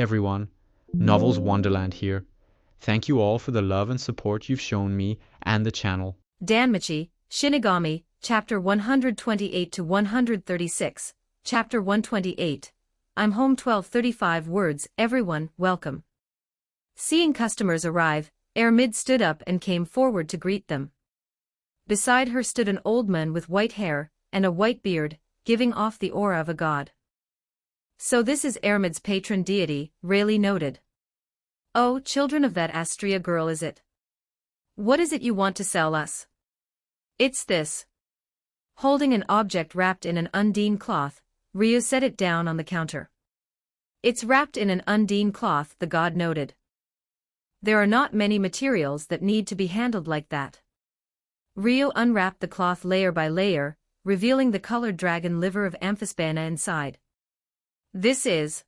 everyone, Novels Wonderland here. Thank you all for the love and support you've shown me and the channel. Danmachi, Shinigami, Chapter 128 to 136, Chapter 128. I'm home 1235 words, everyone, welcome. Seeing customers arrive, Mid stood up and came forward to greet them. Beside her stood an old man with white hair and a white beard, giving off the aura of a god. So this is Mid's patron deity, Rayleigh noted. Oh, children of that Astria girl, is it? What is it you want to sell us? It's this. Holding an object wrapped in an undine cloth, Ryu set it down on the counter. It's wrapped in an undine cloth, the god noted. There are not many materials that need to be handled like that. Ryu unwrapped the cloth layer by layer, revealing the colored dragon liver of Amphisbaena inside. This is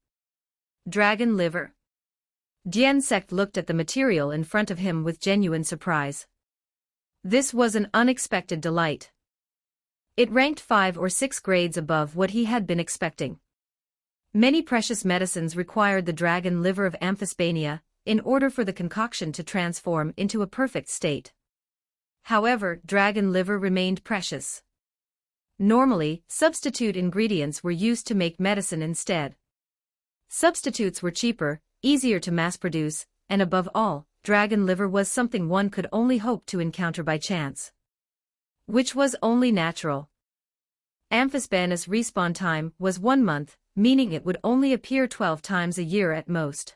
dragon liver. Diensect looked at the material in front of him with genuine surprise. This was an unexpected delight. It ranked 5 or 6 grades above what he had been expecting. Many precious medicines required the dragon liver of Amphisbaena in order for the concoction to transform into a perfect state. However, dragon liver remained precious. Normally, substitute ingredients were used to make medicine instead. Substitutes were cheaper, easier to mass-produce, and above all, dragon liver was something one could only hope to encounter by chance. Which was only natural. Amphisbaena's respawn time was 1 month, meaning it would only appear 12 times a year at most.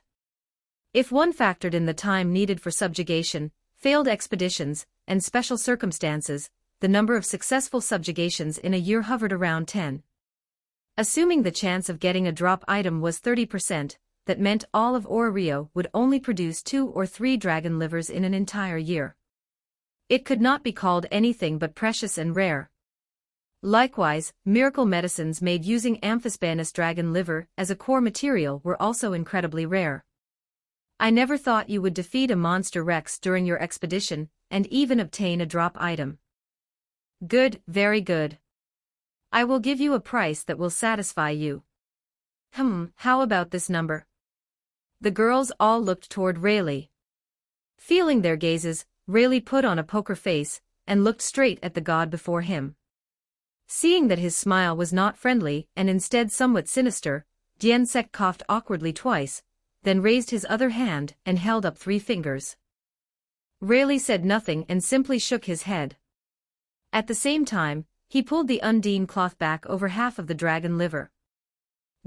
If one factored in the time needed for subjugation, failed expeditions, and special circumstances, the number of successful subjugations in a year hovered around 10. Assuming the chance of getting a drop item was 30%, that meant all of Rio would only produce 2 or 3 dragon livers in an entire year. It could not be called anything but precious and rare. Likewise, miracle medicines made using Amphisbaena's dragon liver as a core material were also incredibly rare. I never thought you would defeat a monster Rex during your expedition, and even obtain a drop item. Good, very good. I will give you a price that will satisfy you. How about this number? The girls all looked toward Rayleigh. Feeling their gazes, Rayleigh put on a poker face, and looked straight at the god before him. Seeing that his smile was not friendly and instead somewhat sinister, Diensect coughed awkwardly twice, then raised his other hand and held up 3 fingers. Rayleigh said nothing and simply shook his head. At the same time, he pulled the undine cloth back over half of the dragon liver.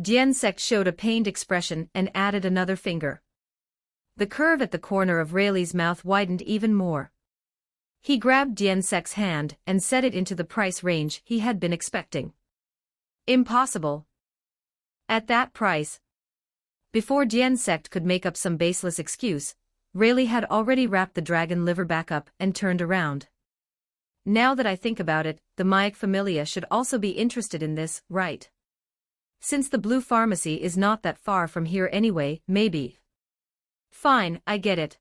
Diensect showed a pained expression and added another finger. The curve at the corner of Rayleigh's mouth widened even more. He grabbed Diensect's hand and set it into the price range he had been expecting. Impossible. At that price. Before Diensect could make up some baseless excuse, Rayleigh had already wrapped the dragon liver back up and turned around. Now that I think about it, the Mayak Familia should also be interested in this, right? Since the Blue Pharmacy is not that far from here anyway, maybe. Fine, I get it.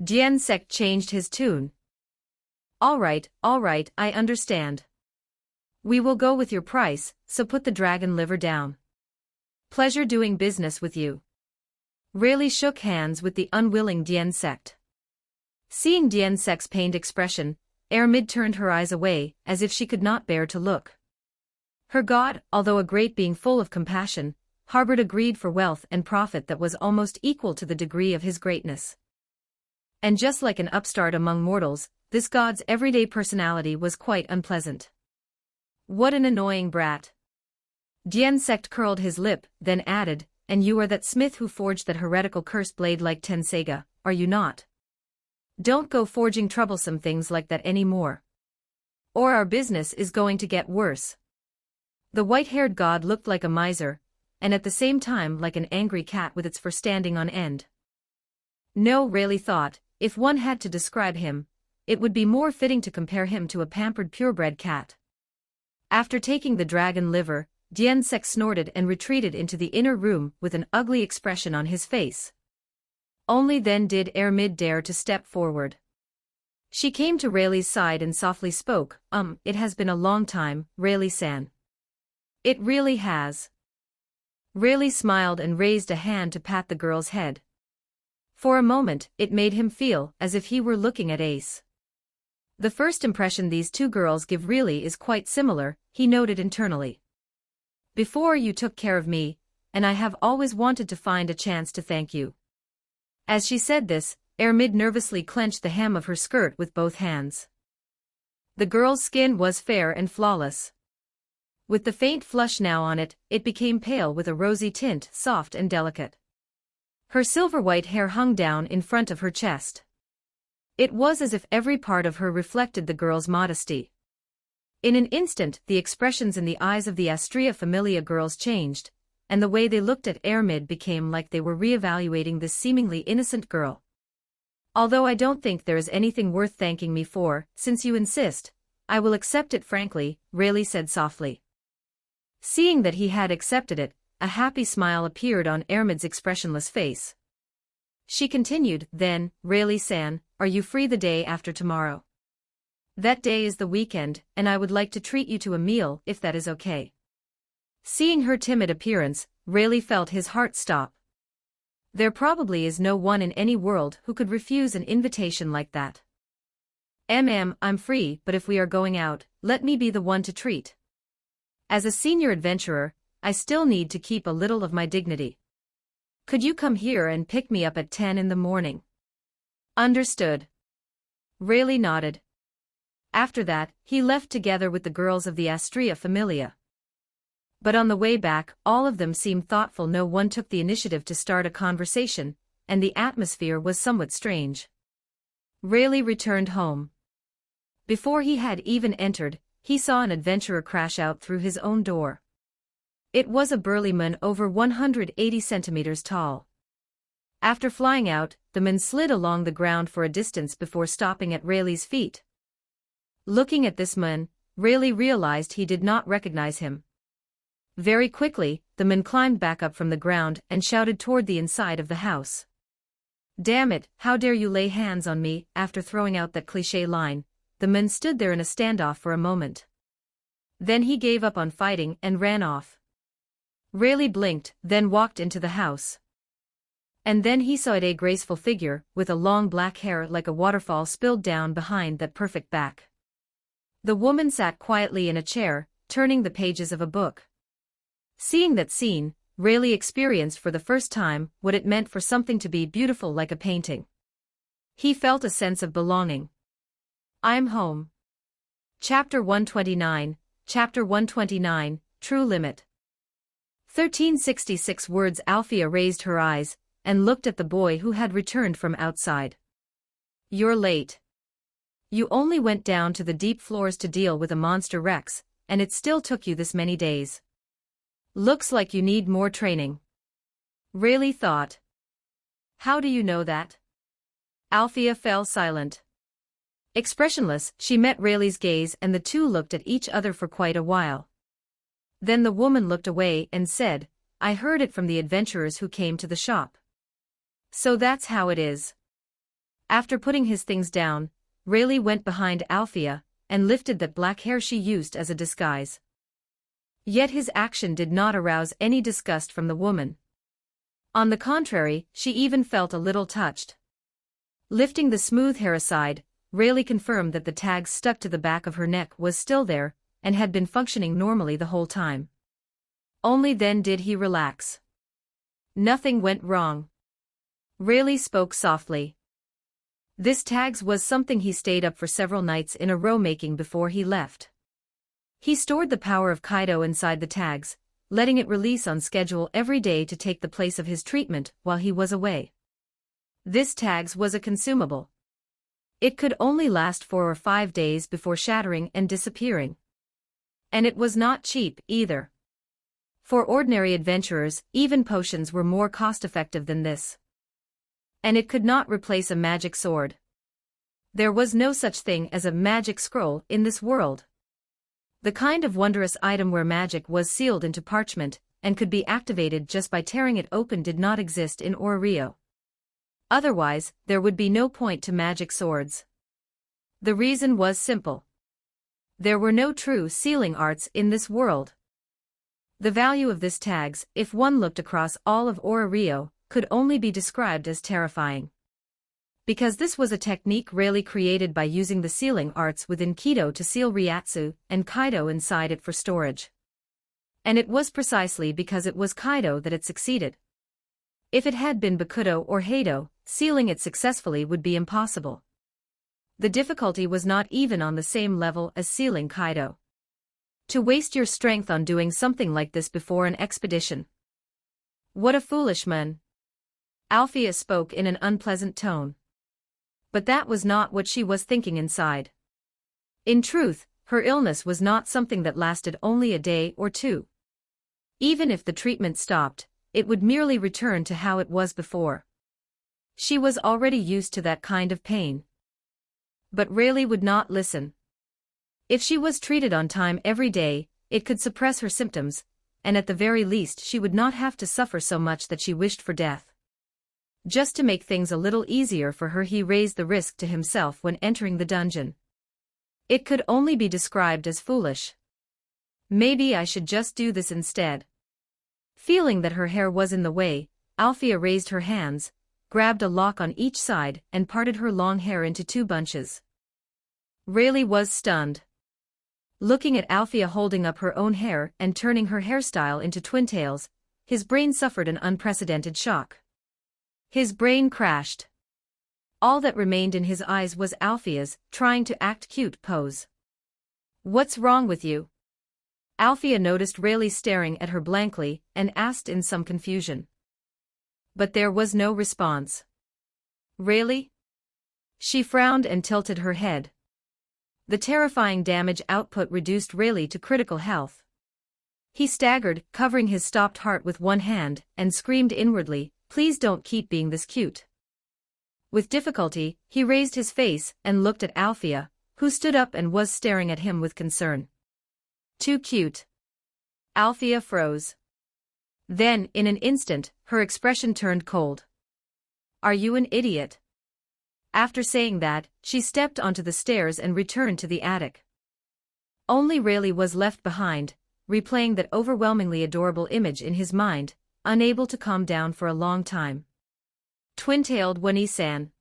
Diensect changed his tune. All right, I understand. We will go with your price, so put the dragon liver down. Pleasure doing business with you. Rayleigh shook hands with the unwilling Diensect. Seeing Diensect's pained expression, Mid turned her eyes away, as if she could not bear to look. Her god, although a great being full of compassion, harbored a greed for wealth and profit that was almost equal to the degree of his greatness. And just like an upstart among mortals, this god's everyday personality was quite unpleasant. What an annoying brat. Diensect curled his lip, then added, and you are that smith who forged that heretical cursed blade like Tenseiga, are you not? Don't go forging troublesome things like that anymore. Or our business is going to get worse. The white-haired god looked like a miser, and at the same time like an angry cat with its fur standing on end. No, Rayleigh thought, if one had to describe him, it would be more fitting to compare him to a pampered purebred cat. After taking the dragon liver, Diensect snorted and retreated into the inner room with an ugly expression on his face. Only then did Mid dare to step forward. She came to Rayleigh's side and softly spoke, it has been a long time, Rayleigh-san. It really has. Rayleigh smiled and raised a hand to pat the girl's head. For a moment, it made him feel as if he were looking at Ace. The first impression these two girls give really is quite similar, he noted internally. Before you took care of me, and I have always wanted to find a chance to thank you. As she said this, Ermid nervously clenched the hem of her skirt with both hands. The girl's skin was fair and flawless. With the faint flush now on it, it became pale with a rosy tint, soft and delicate. Her silver-white hair hung down in front of her chest. It was as if every part of her reflected the girl's modesty. In an instant, the expressions in the eyes of the Astrea Familia girls changed, and the way they looked at Ermid became like they were re-evaluating this seemingly innocent girl. Although I don't think there is anything worth thanking me for, since you insist, I will accept it frankly, Rayleigh said softly. Seeing that he had accepted it, a happy smile appeared on Ermid's expressionless face. She continued, then, Rayleigh-san, are you free the day after tomorrow? That day is the weekend, and I would like to treat you to a meal, if that is okay. Seeing her timid appearance, Rayleigh felt his heart stop. There probably is no one in any world who could refuse an invitation like that. I'm free, but if we are going out, let me be the one to treat. As a senior adventurer, I still need to keep a little of my dignity. Could you come here and pick me up at 10 in the morning? Understood. Rayleigh nodded. After that, he left together with the girls of the Astrea Familia. But on the way back, all of them seemed thoughtful. No one took the initiative to start a conversation, and the atmosphere was somewhat strange. Rayleigh returned home. Before he had even entered, he saw an adventurer crash out through his own door. It was a burly man over 180 centimeters tall. After flying out, the man slid along the ground for a distance before stopping at Rayleigh's feet. Looking at this man, Rayleigh realized he did not recognize him. Very quickly, the man climbed back up from the ground and shouted toward the inside of the house. Damn it, how dare you lay hands on me? After throwing out that cliché line, the man stood there in a standoff for a moment. Then he gave up on fighting and ran off. Rayleigh blinked, then walked into the house. And then he saw a graceful figure, with a long black hair like a waterfall spilled down behind that perfect back. The woman sat quietly in a chair, turning the pages of a book. Seeing that scene, Rayleigh experienced for the first time what it meant for something to be beautiful like a painting. He felt a sense of belonging. I'm home. Chapter 129, Chapter 129, True Limit. 1366 words. Althea raised her eyes, and looked at the boy who had returned from outside. You're late. You only went down to the deep floors to deal with a monster Rex, and it still took you this many days. Looks like you need more training. Rayleigh thought. How do you know that? Althea fell silent. Expressionless, she met Rayleigh's gaze and the two looked at each other for quite a while. Then the woman looked away and said, I heard it from the adventurers who came to the shop. So that's how it is. After putting his things down, Rayleigh went behind Althea, and lifted that black hair she used as a disguise. Yet his action did not arouse any disgust from the woman. On the contrary, she even felt a little touched. Lifting the smooth hair aside, Rayleigh confirmed that the tag stuck to the back of her neck was still there, and had been functioning normally the whole time. Only then did he relax. Nothing went wrong. Rayleigh spoke softly. This tags was something he stayed up for several nights in a row making before he left. He stored the power of Kaido inside the tags, letting it release on schedule every day to take the place of his treatment while he was away. This tags was a consumable. It could only last 4 or 5 days before shattering and disappearing. And it was not cheap, either. For ordinary adventurers, even potions were more cost-effective than this. And it could not replace a magic sword. There was no such thing as a magic scroll in this world. The kind of wondrous item where magic was sealed into parchment, and could be activated just by tearing it open did not exist in Oro. Otherwise, there would be no point to magic swords. The reason was simple. There were no true sealing arts in this world. The value of this tags, if one looked across all of Ora Rio, could only be described as terrifying. Because this was a technique rarely created by using the sealing arts within Kido to seal Ryatsu and Kaido inside it for storage. And it was precisely because it was Kaido that it succeeded. If it had been Bakudo or Heido, sealing it successfully would be impossible. The difficulty was not even on the same level as sealing Kaido. To waste your strength on doing something like this before an expedition. What a foolish man. Althea spoke in an unpleasant tone. But that was not what she was thinking inside. In truth, her illness was not something that lasted only a day or two. Even if the treatment stopped, it would merely return to how it was before. She was already used to that kind of pain. But Rayleigh would not listen. If she was treated on time every day, it could suppress her symptoms, and at the very least she would not have to suffer so much that she wished for death. Just to make things a little easier for her, he raised the risk to himself when entering the dungeon. It could only be described as foolish. Maybe I should just do this instead. Feeling that her hair was in the way, Althea raised her hands, grabbed a lock on each side and parted her long hair into two bunches. Rayleigh was stunned. Looking at Althea holding up her own hair and turning her hairstyle into twin tails, his brain suffered an unprecedented shock. His brain crashed. All that remained in his eyes was Althea's trying to act cute pose. "What's wrong with you?" Althea noticed Rayleigh staring at her blankly and asked in some confusion. But there was no response. "Rayleigh?" She frowned and tilted her head. The terrifying damage output reduced Rayleigh to critical health. He staggered, covering his stopped heart with one hand, and screamed inwardly, "Please don't keep being this cute." With difficulty, he raised his face and looked at Althea, who stood up and was staring at him with concern. "Too cute." Althea froze. Then, in an instant, her expression turned cold. "Are you an idiot?" After saying that, she stepped onto the stairs and returned to the attic. Only Rayleigh was left behind, replaying that overwhelmingly adorable image in his mind, unable to calm down for a long time. Twin-tailed Wani-san.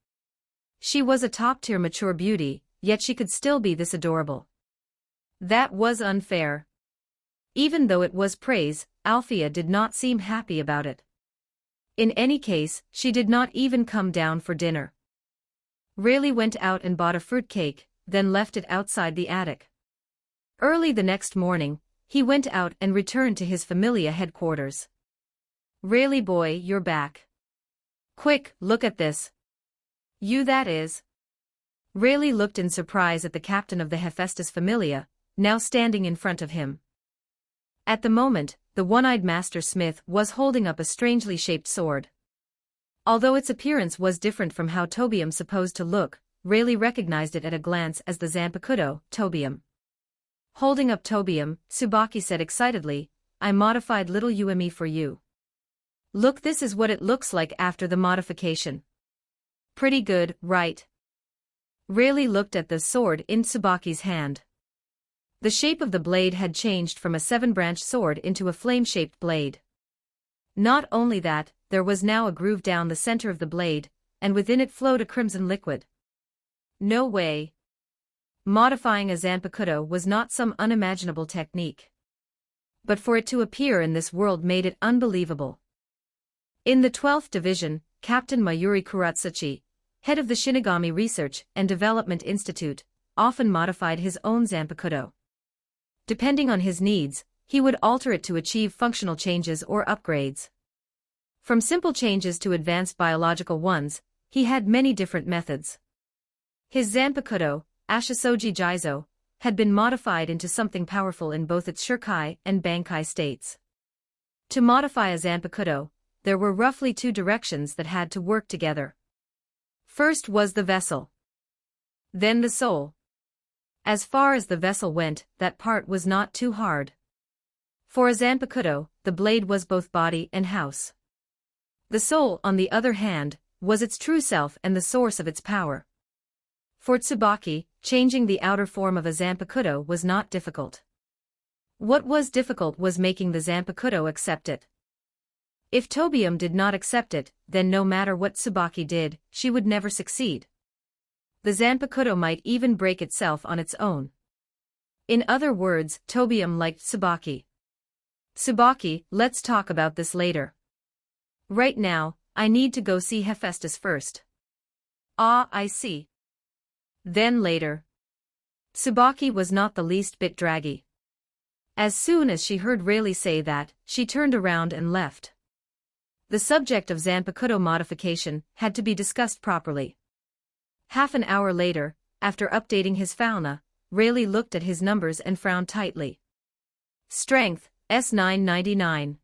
She was a top-tier mature beauty, yet she could still be this adorable. That was unfair. Even though it was praise, Althea did not seem happy about it. In any case, she did not even come down for dinner. Rayleigh went out and bought a fruitcake, then left it outside the attic. Early the next morning, he went out and returned to his Familia headquarters. "Rayleigh boy, you're back. Quick, look at this." "You that is." Rayleigh looked in surprise at the captain of the Hephaestus Familia, now standing in front of him. At the moment, the one-eyed master smith was holding up a strangely shaped sword. Although its appearance was different from how Tobium supposed to look, Rayleigh recognized it at a glance as the Zanpakuto, Tobium. Holding up Tobium, Tsubaki said excitedly, "I modified little Uemi for you. Look, this is what it looks like after the modification. Pretty good, right?" Rayleigh looked at the sword in Tsubaki's hand. The shape of the blade had changed from a 7-branched sword into a flame-shaped blade. Not only that, there was now a groove down the center of the blade, and within it flowed a crimson liquid. No way. Modifying a Zanpakuto was not some unimaginable technique. But for it to appear in this world made it unbelievable. In the 12th Division, Captain Mayuri Kuratsuchi, head of the Shinigami Research and Development Institute, often modified his own Zanpakuto. Depending on his needs, he would alter it to achieve functional changes or upgrades. From simple changes to advanced biological ones, he had many different methods. His Zanpakuto, Ashisoji Jizo, had been modified into something powerful in both its Shurkai and Bankai states. To modify a Zanpakuto, there were roughly 2 directions that had to work together. First was the vessel. Then the soul. As far as the vessel went, that part was not too hard. For a Zanpakuto, the blade was both body and house. The soul, on the other hand, was its true self and the source of its power. For Tsubaki, changing the outer form of a Zanpakuto was not difficult. What was difficult was making the Zanpakuto accept it. If Tobium did not accept it, then no matter what Tsubaki did, she would never succeed. The Zanpakuto might even break itself on its own. In other words, Tobium liked Tsubaki. Tsubaki, let's talk about this later. Right now, I need to go see Hephaestus first. Ah, I see. Then later. Tsubaki was not the least bit draggy. As soon as she heard Rayleigh say that, she turned around and left. The subject of Zanpakuto modification had to be discussed properly. Half an hour later, after updating his fauna, Rayleigh looked at his numbers and frowned tightly. Strength, S999.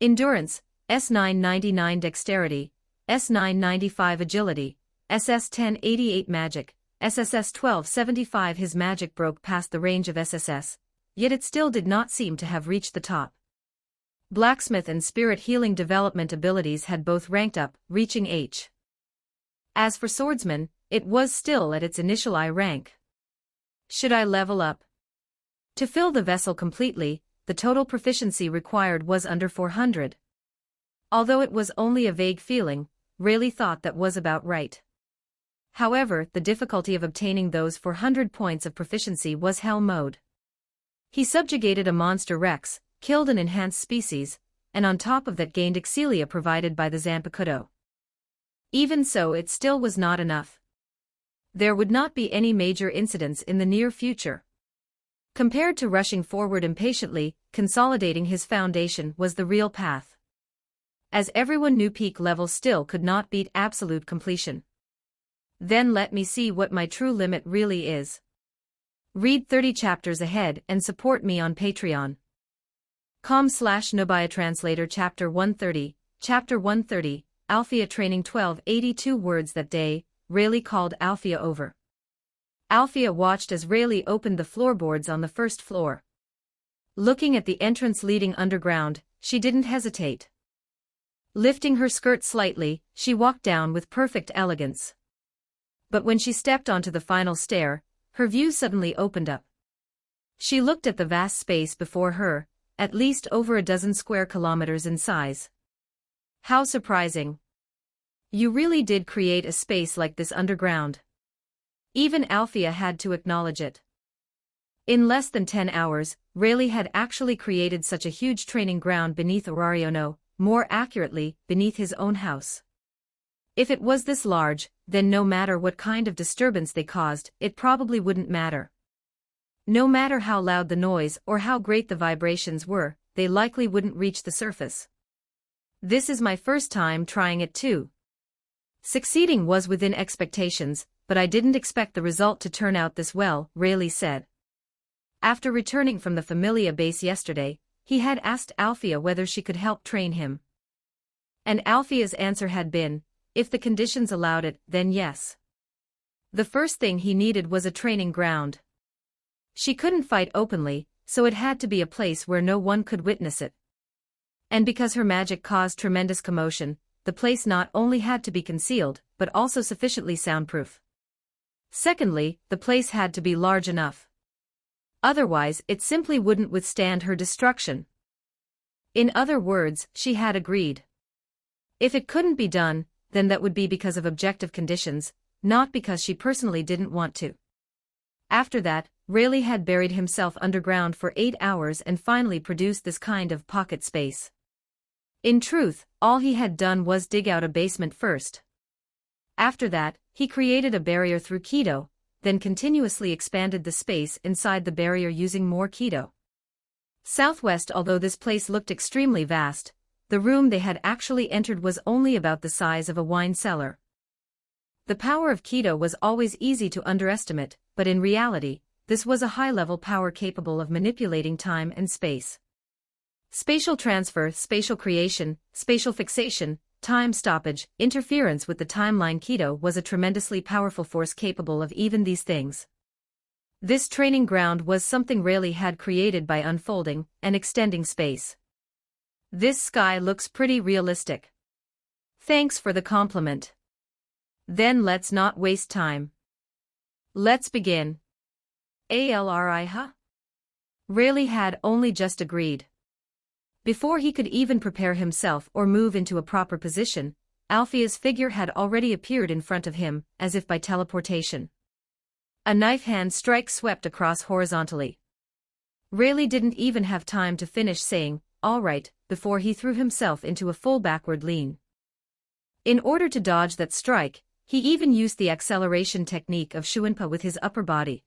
Endurance, S999. Dexterity, S995. Agility, SS1088. Magic, SSS 1275. His magic broke past the range of SSS, yet it still did not seem to have reached the top. Blacksmith and spirit healing development abilities had both ranked up, reaching H. As for swordsman, it was still at its initial I rank. Should I level up? To fill the vessel completely, the total proficiency required was under 400. Although it was only a vague feeling, Rayleigh thought that was about right. However, the difficulty of obtaining those 400 points of proficiency was hell mode. He subjugated a monster Rex, killed an enhanced species, and on top of that gained Excelia provided by the Zanpakuto. Even so, it still was not enough. There would not be any major incidents in the near future. Compared to rushing forward impatiently, consolidating his foundation was the real path. As everyone knew, peak level still could not beat absolute completion. Then let me see what my true limit really is. Read 30 chapters ahead and support me on Patreon. com/Nobaya Translator Chapter 130, Chapter 130, Althea Training 1282. Words. That day, Rayleigh called Althea over. Althea watched as Rayleigh opened the floorboards on the first floor. Looking at the entrance leading underground, she didn't hesitate. Lifting her skirt slightly, she walked down with perfect elegance. But when she stepped onto the final stair, her view suddenly opened up. She looked at the vast space before her, at least over a dozen square kilometers in size. How surprising. You really did create a space like this underground. Even Althea had to acknowledge it. In less than 10 hours, Rayleigh had actually created such a huge training ground beneath Orariono, more accurately, beneath his own house. If it was this large, then no matter what kind of disturbance they caused, it probably wouldn't matter. No matter how loud the noise or how great the vibrations were, they likely wouldn't reach the surface. This is my first time trying it too. Succeeding was within expectations, but I didn't expect the result to turn out this well, Rayleigh said. After returning from the Familia base yesterday, he had asked Althea whether she could help train him. And Althea's answer had been, if the conditions allowed it, then yes. The first thing he needed was a training ground. She couldn't fight openly, so it had to be a place where no one could witness it. And because her magic caused tremendous commotion, the place not only had to be concealed, but also sufficiently soundproof. Secondly, the place had to be large enough. Otherwise, it simply wouldn't withstand her destruction. In other words, she had agreed. If it couldn't be done, then that would be because of objective conditions, not because she personally didn't want to. After that, Rayleigh had buried himself underground for 8 hours and finally produced this kind of pocket space. In truth, all he had done was dig out a basement first. After that, he created a barrier through Keto, then continuously expanded the space inside the barrier using more Keto. Southwest. Although this place looked extremely vast, the room they had actually entered was only about the size of a wine cellar. The power of Keto was always easy to underestimate, but in reality, this was a high-level power capable of manipulating time and space. Spatial transfer, spatial creation, spatial fixation, time stoppage, interference with the timeline. Keto was a tremendously powerful force capable of even these things. This training ground was something Rayleigh had created by unfolding and extending space. This sky looks pretty realistic. Thanks for the compliment. Then let's not waste time. Let's begin. ALRI, huh? Rayleigh had only just agreed. Before he could even prepare himself or move into a proper position, Althea's figure had already appeared in front of him, as if by teleportation. A knife-hand strike swept across horizontally. Rayleigh didn't even have time to finish saying, "All right," before he threw himself into a full backward lean. In order to dodge that strike, he even used the acceleration technique of Shuinpa with his upper body.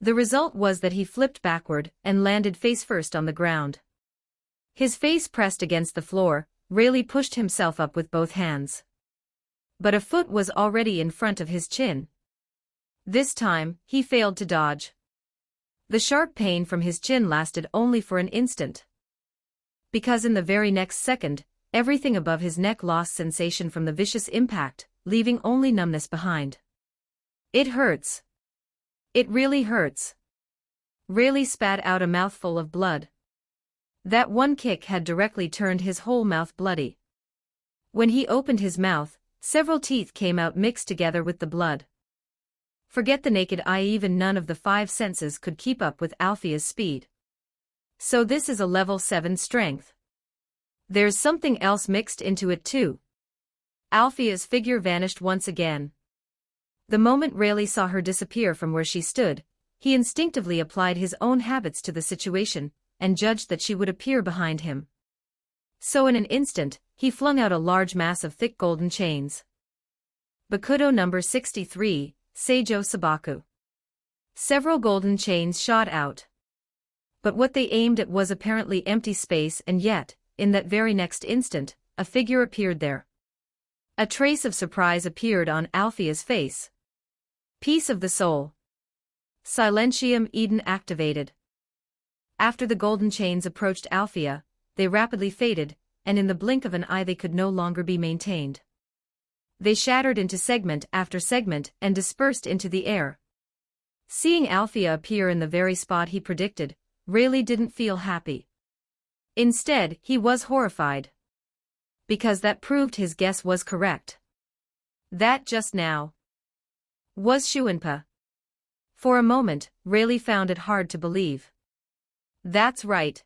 The result was that he flipped backward and landed face-first on the ground. His face pressed against the floor, Rayleigh pushed himself up with both hands. But a foot was already in front of his chin. This time, he failed to dodge. The sharp pain from his chin lasted only for an instant. Because in the very next second, everything above his neck lost sensation from the vicious impact, leaving only numbness behind. "It hurts. It really hurts." Rayleigh spat out a mouthful of blood. That one kick had directly turned his whole mouth bloody. When he opened his mouth, several teeth came out mixed together with the blood. Forget the naked eye, even none of the five senses could keep up with Althea's speed. So this is a level 7 strength. There's something else mixed into it too. Althea's figure vanished once again. The moment Rayleigh saw her disappear from where she stood, he instinctively applied his own habits to the situation, and judged that she would appear behind him. So in an instant, he flung out a large mass of thick golden chains. Bakudo number 63, Seijo Sabaku. Several golden chains shot out. But what they aimed at was apparently empty space, and yet, in that very next instant, a figure appeared there. A trace of surprise appeared on Althea's face. Piece of the soul. Silentium Eden activated. After the golden chains approached Althea, they rapidly faded, and in the blink of an eye they could no longer be maintained. They shattered into segment after segment and dispersed into the air. Seeing Althea appear in the very spot he predicted, Rayleigh didn't feel happy. Instead, he was horrified. Because that proved his guess was correct. That just now was Shuinpa. For a moment, Rayleigh found it hard to believe. That's right.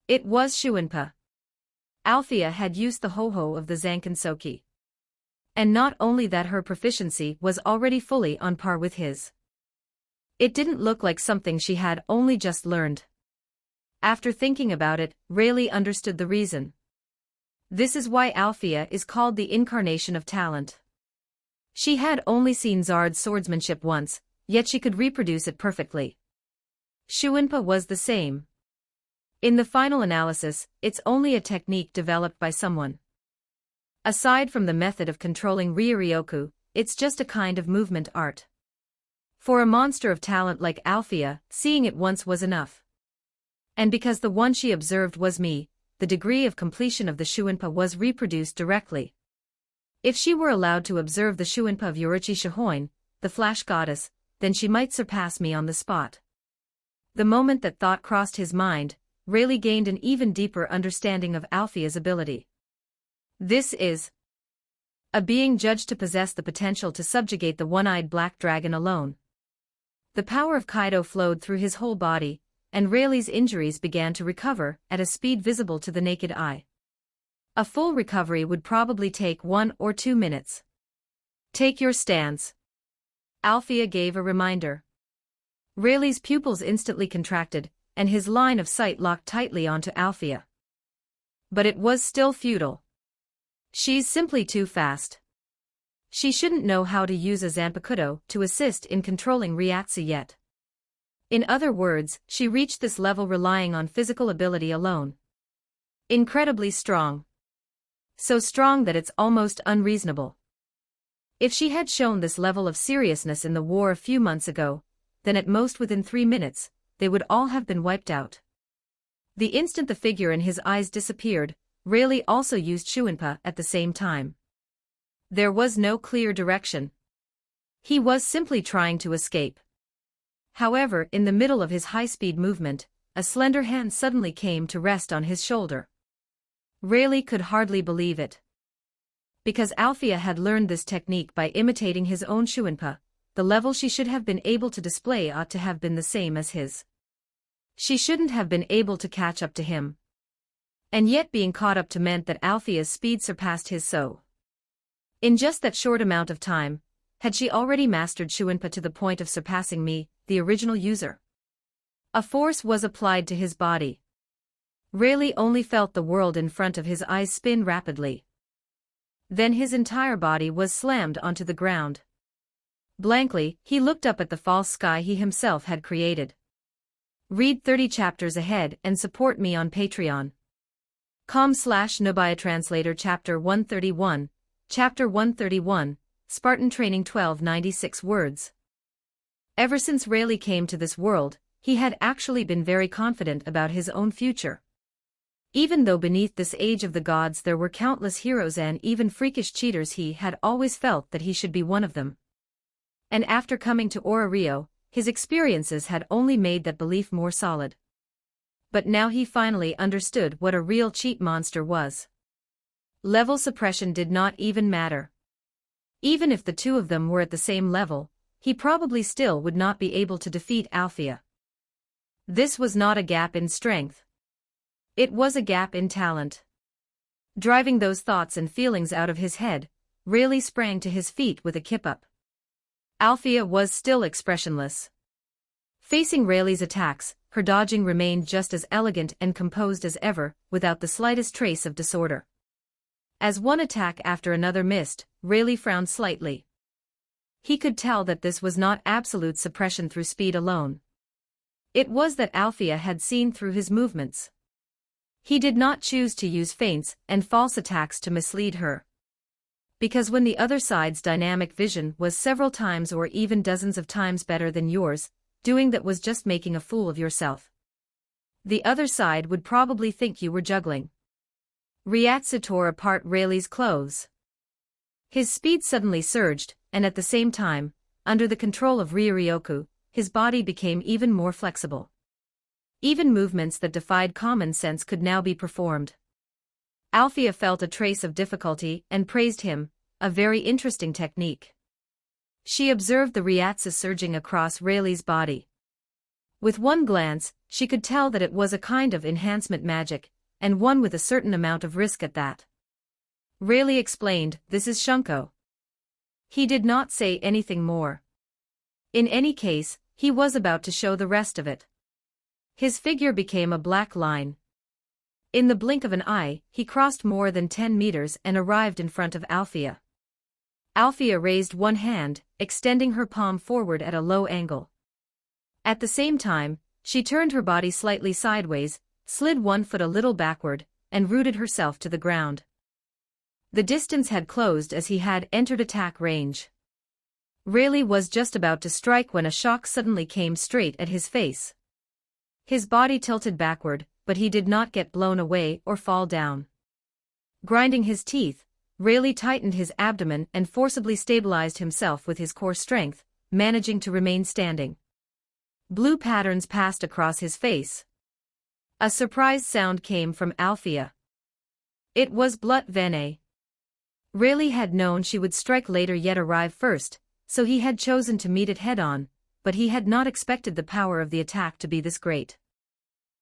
It was Shuinpa. Althea had used the ho-ho of the Zankinsoki. And not only that, her proficiency was already fully on par with his. It didn't look like something she had only just learned. After thinking about it, Rayleigh understood the reason. This is why Althea is called the incarnation of talent. She had only seen Zard's swordsmanship once, yet she could reproduce it perfectly. Shuinpa was the same. In the final analysis, it's only a technique developed by someone. Aside from the method of controlling Ryuryoku, it's just a kind of movement art. For a monster of talent like Althea, seeing it once was enough. And because the one she observed was me, the degree of completion of the Shuinpa was reproduced directly. If she were allowed to observe the Shuinpa of Yoruchi Shihoin, the flash goddess, then she might surpass me on the spot. The moment that thought crossed his mind, Rayleigh gained an even deeper understanding of Althea's ability. This is a being judged to possess the potential to subjugate the one-eyed black dragon alone. The power of Kaido flowed through his whole body, and Rayleigh's injuries began to recover at a speed visible to the naked eye. A full recovery would probably take 1 or 2 minutes. Take your stance. Althea gave a reminder. Rayleigh's pupils instantly contracted, and his line of sight locked tightly onto Althea. But it was still futile. She's simply too fast. She shouldn't know how to use a Zanpakuto to assist in controlling Ryatsu yet. In other words, she reached this level relying on physical ability alone. Incredibly strong. So strong that it's almost unreasonable. If she had shown this level of seriousness in the war a few months ago, then at most within 3 minutes, they would all have been wiped out. The instant the figure in his eyes disappeared, Rayleigh also used Shuinpa at the same time. There was no clear direction. He was simply trying to escape. However, in the middle of his high-speed movement, a slender hand suddenly came to rest on his shoulder. Rayleigh could hardly believe it. Because Althea had learned this technique by imitating his own Shuinpa, the level she should have been able to display ought to have been the same as his. She shouldn't have been able to catch up to him. And yet being caught up to meant that Althea's speed surpassed his so. In just that short amount of time, had she already mastered Shuinpa to the point of surpassing me, the original user? A force was applied to his body. Rayleigh only felt the world in front of his eyes spin rapidly. Then his entire body was slammed onto the ground. Blankly, he looked up at the false sky he himself had created. Read 30 chapters ahead and support me on Patreon. com/Nobaya-translator Chapter 131, Chapter 131, Spartan Training 1296 words. Ever since Rayleigh came to this world, he had actually been very confident about his own future. Even though beneath this age of the gods there were countless heroes and even freakish cheaters, he had always felt that he should be one of them. And after coming to Rio, his experiences had only made that belief more solid. But now he finally understood what a real cheat monster was. Level suppression did not even matter. Even if the two of them were at the same level, he probably still would not be able to defeat Althea. This was not a gap in strength. It was a gap in talent. Driving those thoughts and feelings out of his head, Rayleigh sprang to his feet with a kip-up. Althea was still expressionless. Facing Rayleigh's attacks, her dodging remained just as elegant and composed as ever, without the slightest trace of disorder. As one attack after another missed, Rayleigh frowned slightly. He could tell that this was not absolute suppression through speed alone. It was that Althea had seen through his movements. He did not choose to use feints and false attacks to mislead her. Because when the other side's dynamic vision was several times or even dozens of times better than yours, doing that was just making a fool of yourself. The other side would probably think you were juggling. Ryatsu tore apart Rayleigh's clothes. His speed suddenly surged, and at the same time, under the control of Ryoryoku, his body became even more flexible. Even movements that defied common sense could now be performed. Althea felt a trace of difficulty and praised him, a very interesting technique. She observed the Ryatsu surging across Rayleigh's body. With one glance, she could tell that it was a kind of enhancement magic, and one with a certain amount of risk at that. Rayleigh explained, "This is Shunko." He did not say anything more. In any case, he was about to show the rest of it. His figure became a black line. In the blink of an eye, he crossed more than 10 meters and arrived in front of Althea. Althea raised one hand, extending her palm forward at a low angle. At the same time, she turned her body slightly sideways, slid one foot a little backward, and rooted herself to the ground. The distance had closed as he had entered attack range. Rayleigh was just about to strike when a shock suddenly came straight at his face. His body tilted backward, but he did not get blown away or fall down. Grinding his teeth, Rayleigh tightened his abdomen and forcibly stabilized himself with his core strength, managing to remain standing. Blue patterns passed across his face. A surprised sound came from Althea. It was Blut Vene. Rayleigh had known she would strike later yet arrive first, so he had chosen to meet it head-on, but he had not expected the power of the attack to be this great.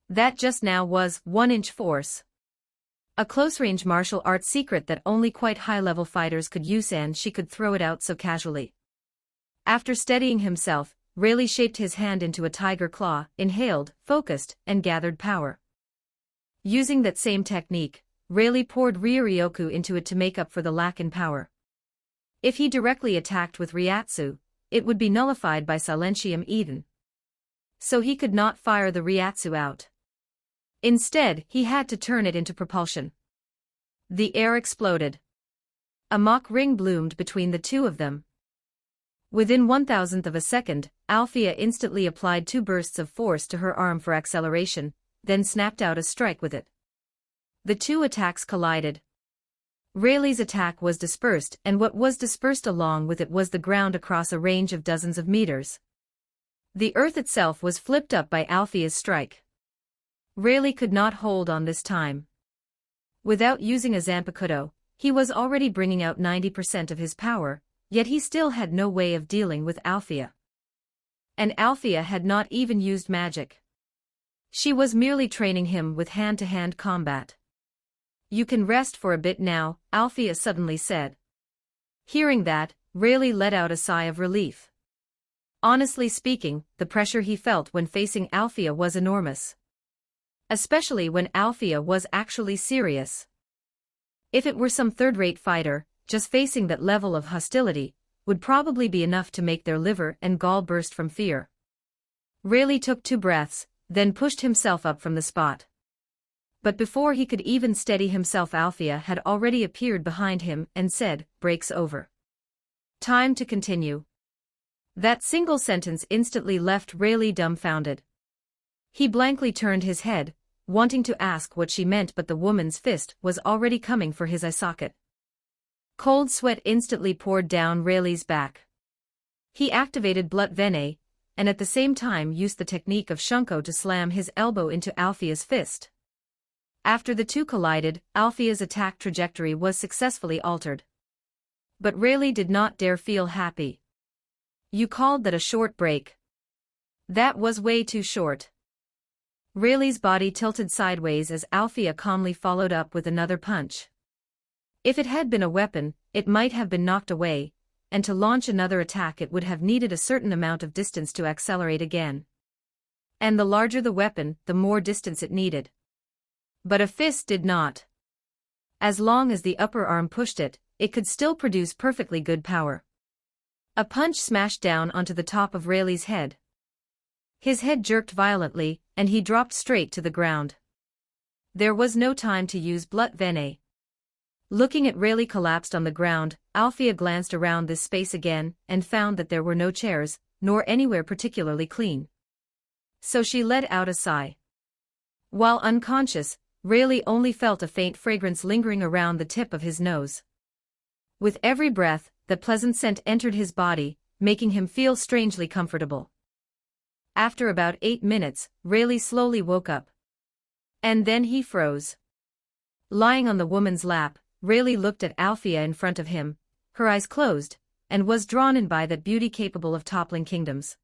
That just now was 1-inch force. A close-range martial arts secret that only quite high-level fighters could use, and she could throw it out so casually. After steadying himself, Rayleigh shaped his hand into a tiger claw, inhaled, focused, and gathered power. Using that same technique, Rayleigh poured Ryoryoku into it to make up for the lack in power. If he directly attacked with Ryatsu, it would be nullified by Silentium Eden. So he could not fire the Ryatsu out. Instead, he had to turn it into propulsion. The air exploded. A mock ring bloomed between the two of them. Within 1,000th of a second, Althea instantly applied 2 bursts of force to her arm for acceleration, then snapped out a strike with it. The two attacks collided. Rayleigh's attack was dispersed, and what was dispersed along with it was the ground across a range of dozens of meters. The earth itself was flipped up by Althea's strike. Rayleigh could not hold on this time. Without using a Zanpakuto, he was already bringing out 90% of his power, yet he still had no way of dealing with Althea. And Althea had not even used magic. She was merely training him with hand-to-hand combat. "You can rest for a bit now," Althea suddenly said. Hearing that, Rayleigh let out a sigh of relief. Honestly speaking, the pressure he felt when facing Althea was enormous. Especially when Althea was actually serious. If it were some third-rate fighter, just facing that level of hostility would probably be enough to make their liver and gall burst from fear. Rayleigh took 2 breaths, then pushed himself up from the spot. But before he could even steady himself, Althea had already appeared behind him and said, "Break's over. Time to continue." That single sentence instantly left Rayleigh dumbfounded. He blankly turned his head, wanting to ask what she meant, but the woman's fist was already coming for his eye socket. Cold sweat instantly poured down Rayleigh's back. He activated Blut Vene, and at the same time used the technique of Shunko to slam his elbow into Althea's fist. After the two collided, Althea's attack trajectory was successfully altered. But Rayleigh did not dare feel happy. "You called that a short break?" "That was way too short." Rayleigh's body tilted sideways as Althea calmly followed up with another punch. If it had been a weapon, it might have been knocked away, and to launch another attack it would have needed a certain amount of distance to accelerate again. And the larger the weapon, the more distance it needed. But a fist did not. As long as the upper arm pushed it, it could still produce perfectly good power. A punch smashed down onto the top of Rayleigh's head. His head jerked violently, and he dropped straight to the ground. There was no time to use Blut Vene. Looking at Rayleigh collapsed on the ground, Althea glanced around this space again and found that there were no chairs, nor anywhere particularly clean. So she let out a sigh. While unconscious, Rayleigh only felt a faint fragrance lingering around the tip of his nose. With every breath, the pleasant scent entered his body, making him feel strangely comfortable. After about 8 minutes, Rayleigh slowly woke up. And then he froze. Lying on the woman's lap, Rayleigh looked at Althea in front of him, her eyes closed, and was drawn in by that beauty capable of toppling kingdoms.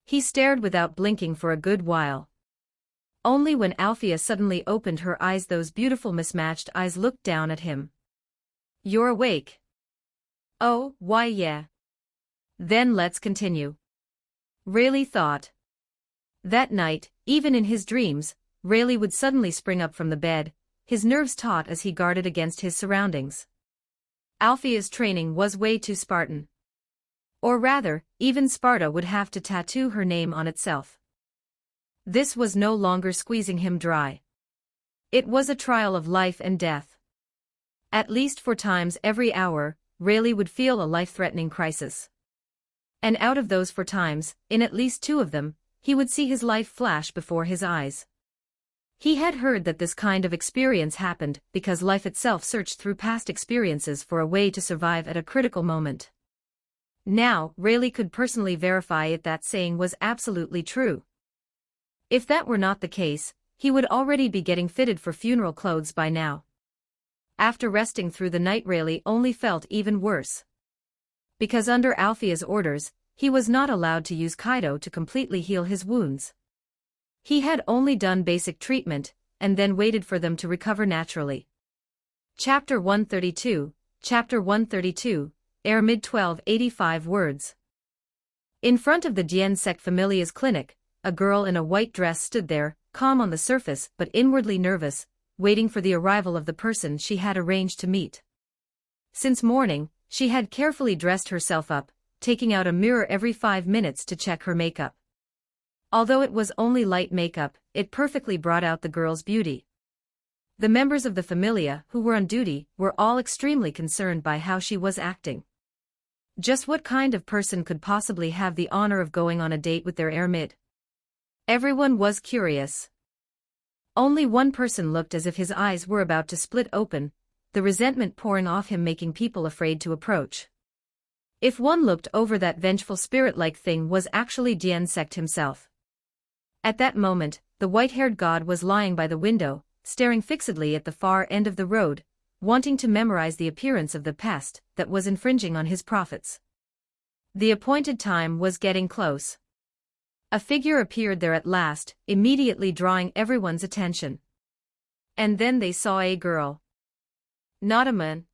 He stared without blinking for a good while. Only when Althea suddenly opened her eyes, those beautiful mismatched eyes looked down at him. "You're awake?" "Oh, why yeah." "Then let's continue." Rayleigh thought. That night, even in his dreams, Rayleigh would suddenly spring up from the bed, his nerves taut as he guarded against his surroundings. Althea's training was way too Spartan. Or rather, even Sparta would have to tattoo her name on itself. This was no longer squeezing him dry. It was a trial of life and death. At least 4 times every hour, Rayleigh would feel a life-threatening crisis. And out of those 4 times, in at least 2 of them, he would see his life flash before his eyes. He had heard that this kind of experience happened because life itself searched through past experiences for a way to survive at a critical moment. Now, Rayleigh could personally verify if that saying was absolutely true. If that were not the case, he would already be getting fitted for funeral clothes by now. After resting through the night, Rayleigh only felt even worse. Because under Althea's orders, he was not allowed to use Kaido to completely heal his wounds. He had only done basic treatment, and then waited for them to recover naturally. Chapter 132, Chapter 132, Air Mid 1285 words. In front of the Diensec Familia's clinic, a girl in a white dress stood there, calm on the surface but inwardly nervous, waiting for the arrival of the person she had arranged to meet. Since morning, she had carefully dressed herself up, taking out a mirror every 5 minutes to check her makeup. Although it was only light makeup, it perfectly brought out the girl's beauty. The members of the Familia who were on duty were all extremely concerned by how she was acting. Just what kind of person could possibly have the honor of going on a date with their heir mid? Everyone was curious. Only one person looked as if his eyes were about to split open, the resentment pouring off him, making people afraid to approach. If one looked over, that vengeful spirit-like thing was actually Diensec himself. At that moment, the white-haired god was lying by the window, staring fixedly at the far end of the road, wanting to memorize the appearance of the pest that was infringing on his profits. The appointed time was getting close. A figure appeared there at last, immediately drawing everyone's attention. And then they saw a girl. Not a man.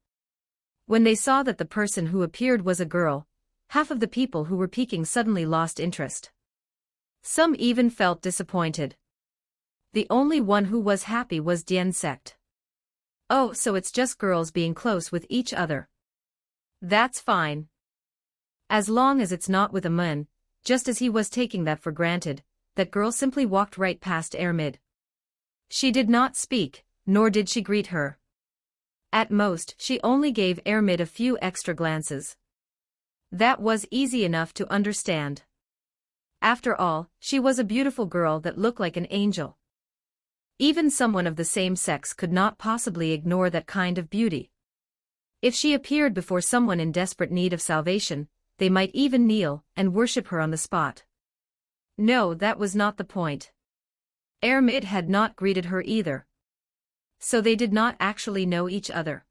When they saw that the person who appeared was a girl, half of the people who were peeking suddenly lost interest. Some even felt disappointed. The only one who was happy was Dian Sect. Oh, so it's just girls being close with each other. That's fine. As long as it's not with a man. Just as he was taking that for granted, that girl simply walked right past Ermid. She did not speak, nor did she greet her. At most, she only gave Ermid a few extra glances. That was easy enough to understand. After all, she was a beautiful girl that looked like an angel. Even someone of the same sex could not possibly ignore that kind of beauty. If she appeared before someone in desperate need of salvation, they might even kneel and worship her on the spot. No, that was not the point. Ermid had not greeted her either. So they did not actually know each other.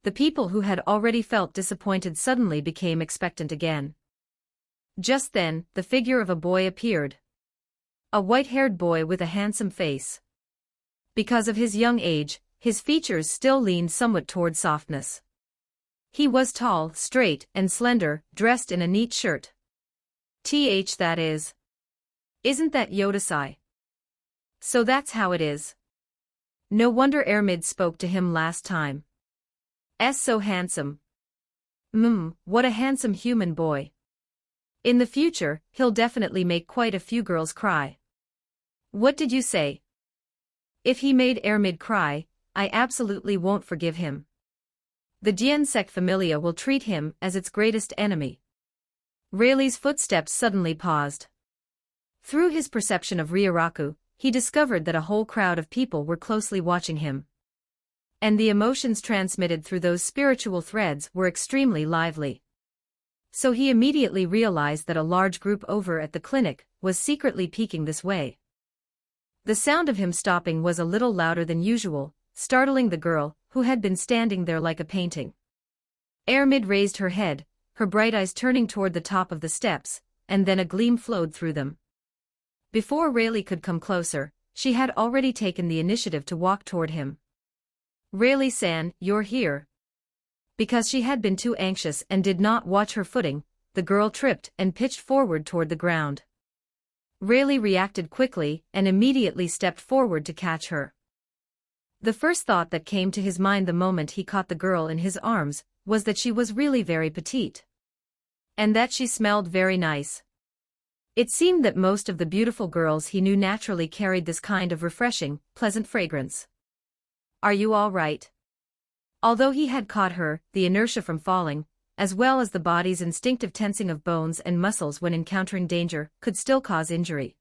The people who had already felt disappointed suddenly became expectant again. Just then, the figure of a boy appeared. A white-haired boy with a handsome face. Because of his young age, his features still leaned somewhat toward softness. He was tall, straight, and slender, dressed in a neat shirt. That is. Isn't that Yodasai? So that's how it is. No wonder Ermid spoke to him last time. So handsome. What a handsome human boy. In the future, he'll definitely make quite a few girls cry. What did you say? If he made Ermid cry, I absolutely won't forgive him. The Dian Sect Familia will treat him as its greatest enemy. Rayleigh's footsteps suddenly paused. Through his perception of Ryuraku, he discovered that a whole crowd of people were closely watching him. And the emotions transmitted through those spiritual threads were extremely lively. So he immediately realized that a large group over at the clinic was secretly peeking this way. The sound of him stopping was a little louder than usual, startling the girl, who had been standing there like a painting. Ermid raised her head, her bright eyes turning toward the top of the steps, and then a gleam flowed through them. Before Rayleigh could come closer, she had already taken the initiative to walk toward him. Rayleigh-san, you're here. Because she had been too anxious and did not watch her footing, the girl tripped and pitched forward toward the ground. Rayleigh reacted quickly and immediately stepped forward to catch her. The first thought that came to his mind the moment he caught the girl in his arms was that she was really very petite. And that she smelled very nice. It seemed that most of the beautiful girls he knew naturally carried this kind of refreshing, pleasant fragrance. Are you all right? Although he had caught her, the inertia from falling, as well as the body's instinctive tensing of bones and muscles when encountering danger, could still cause injury.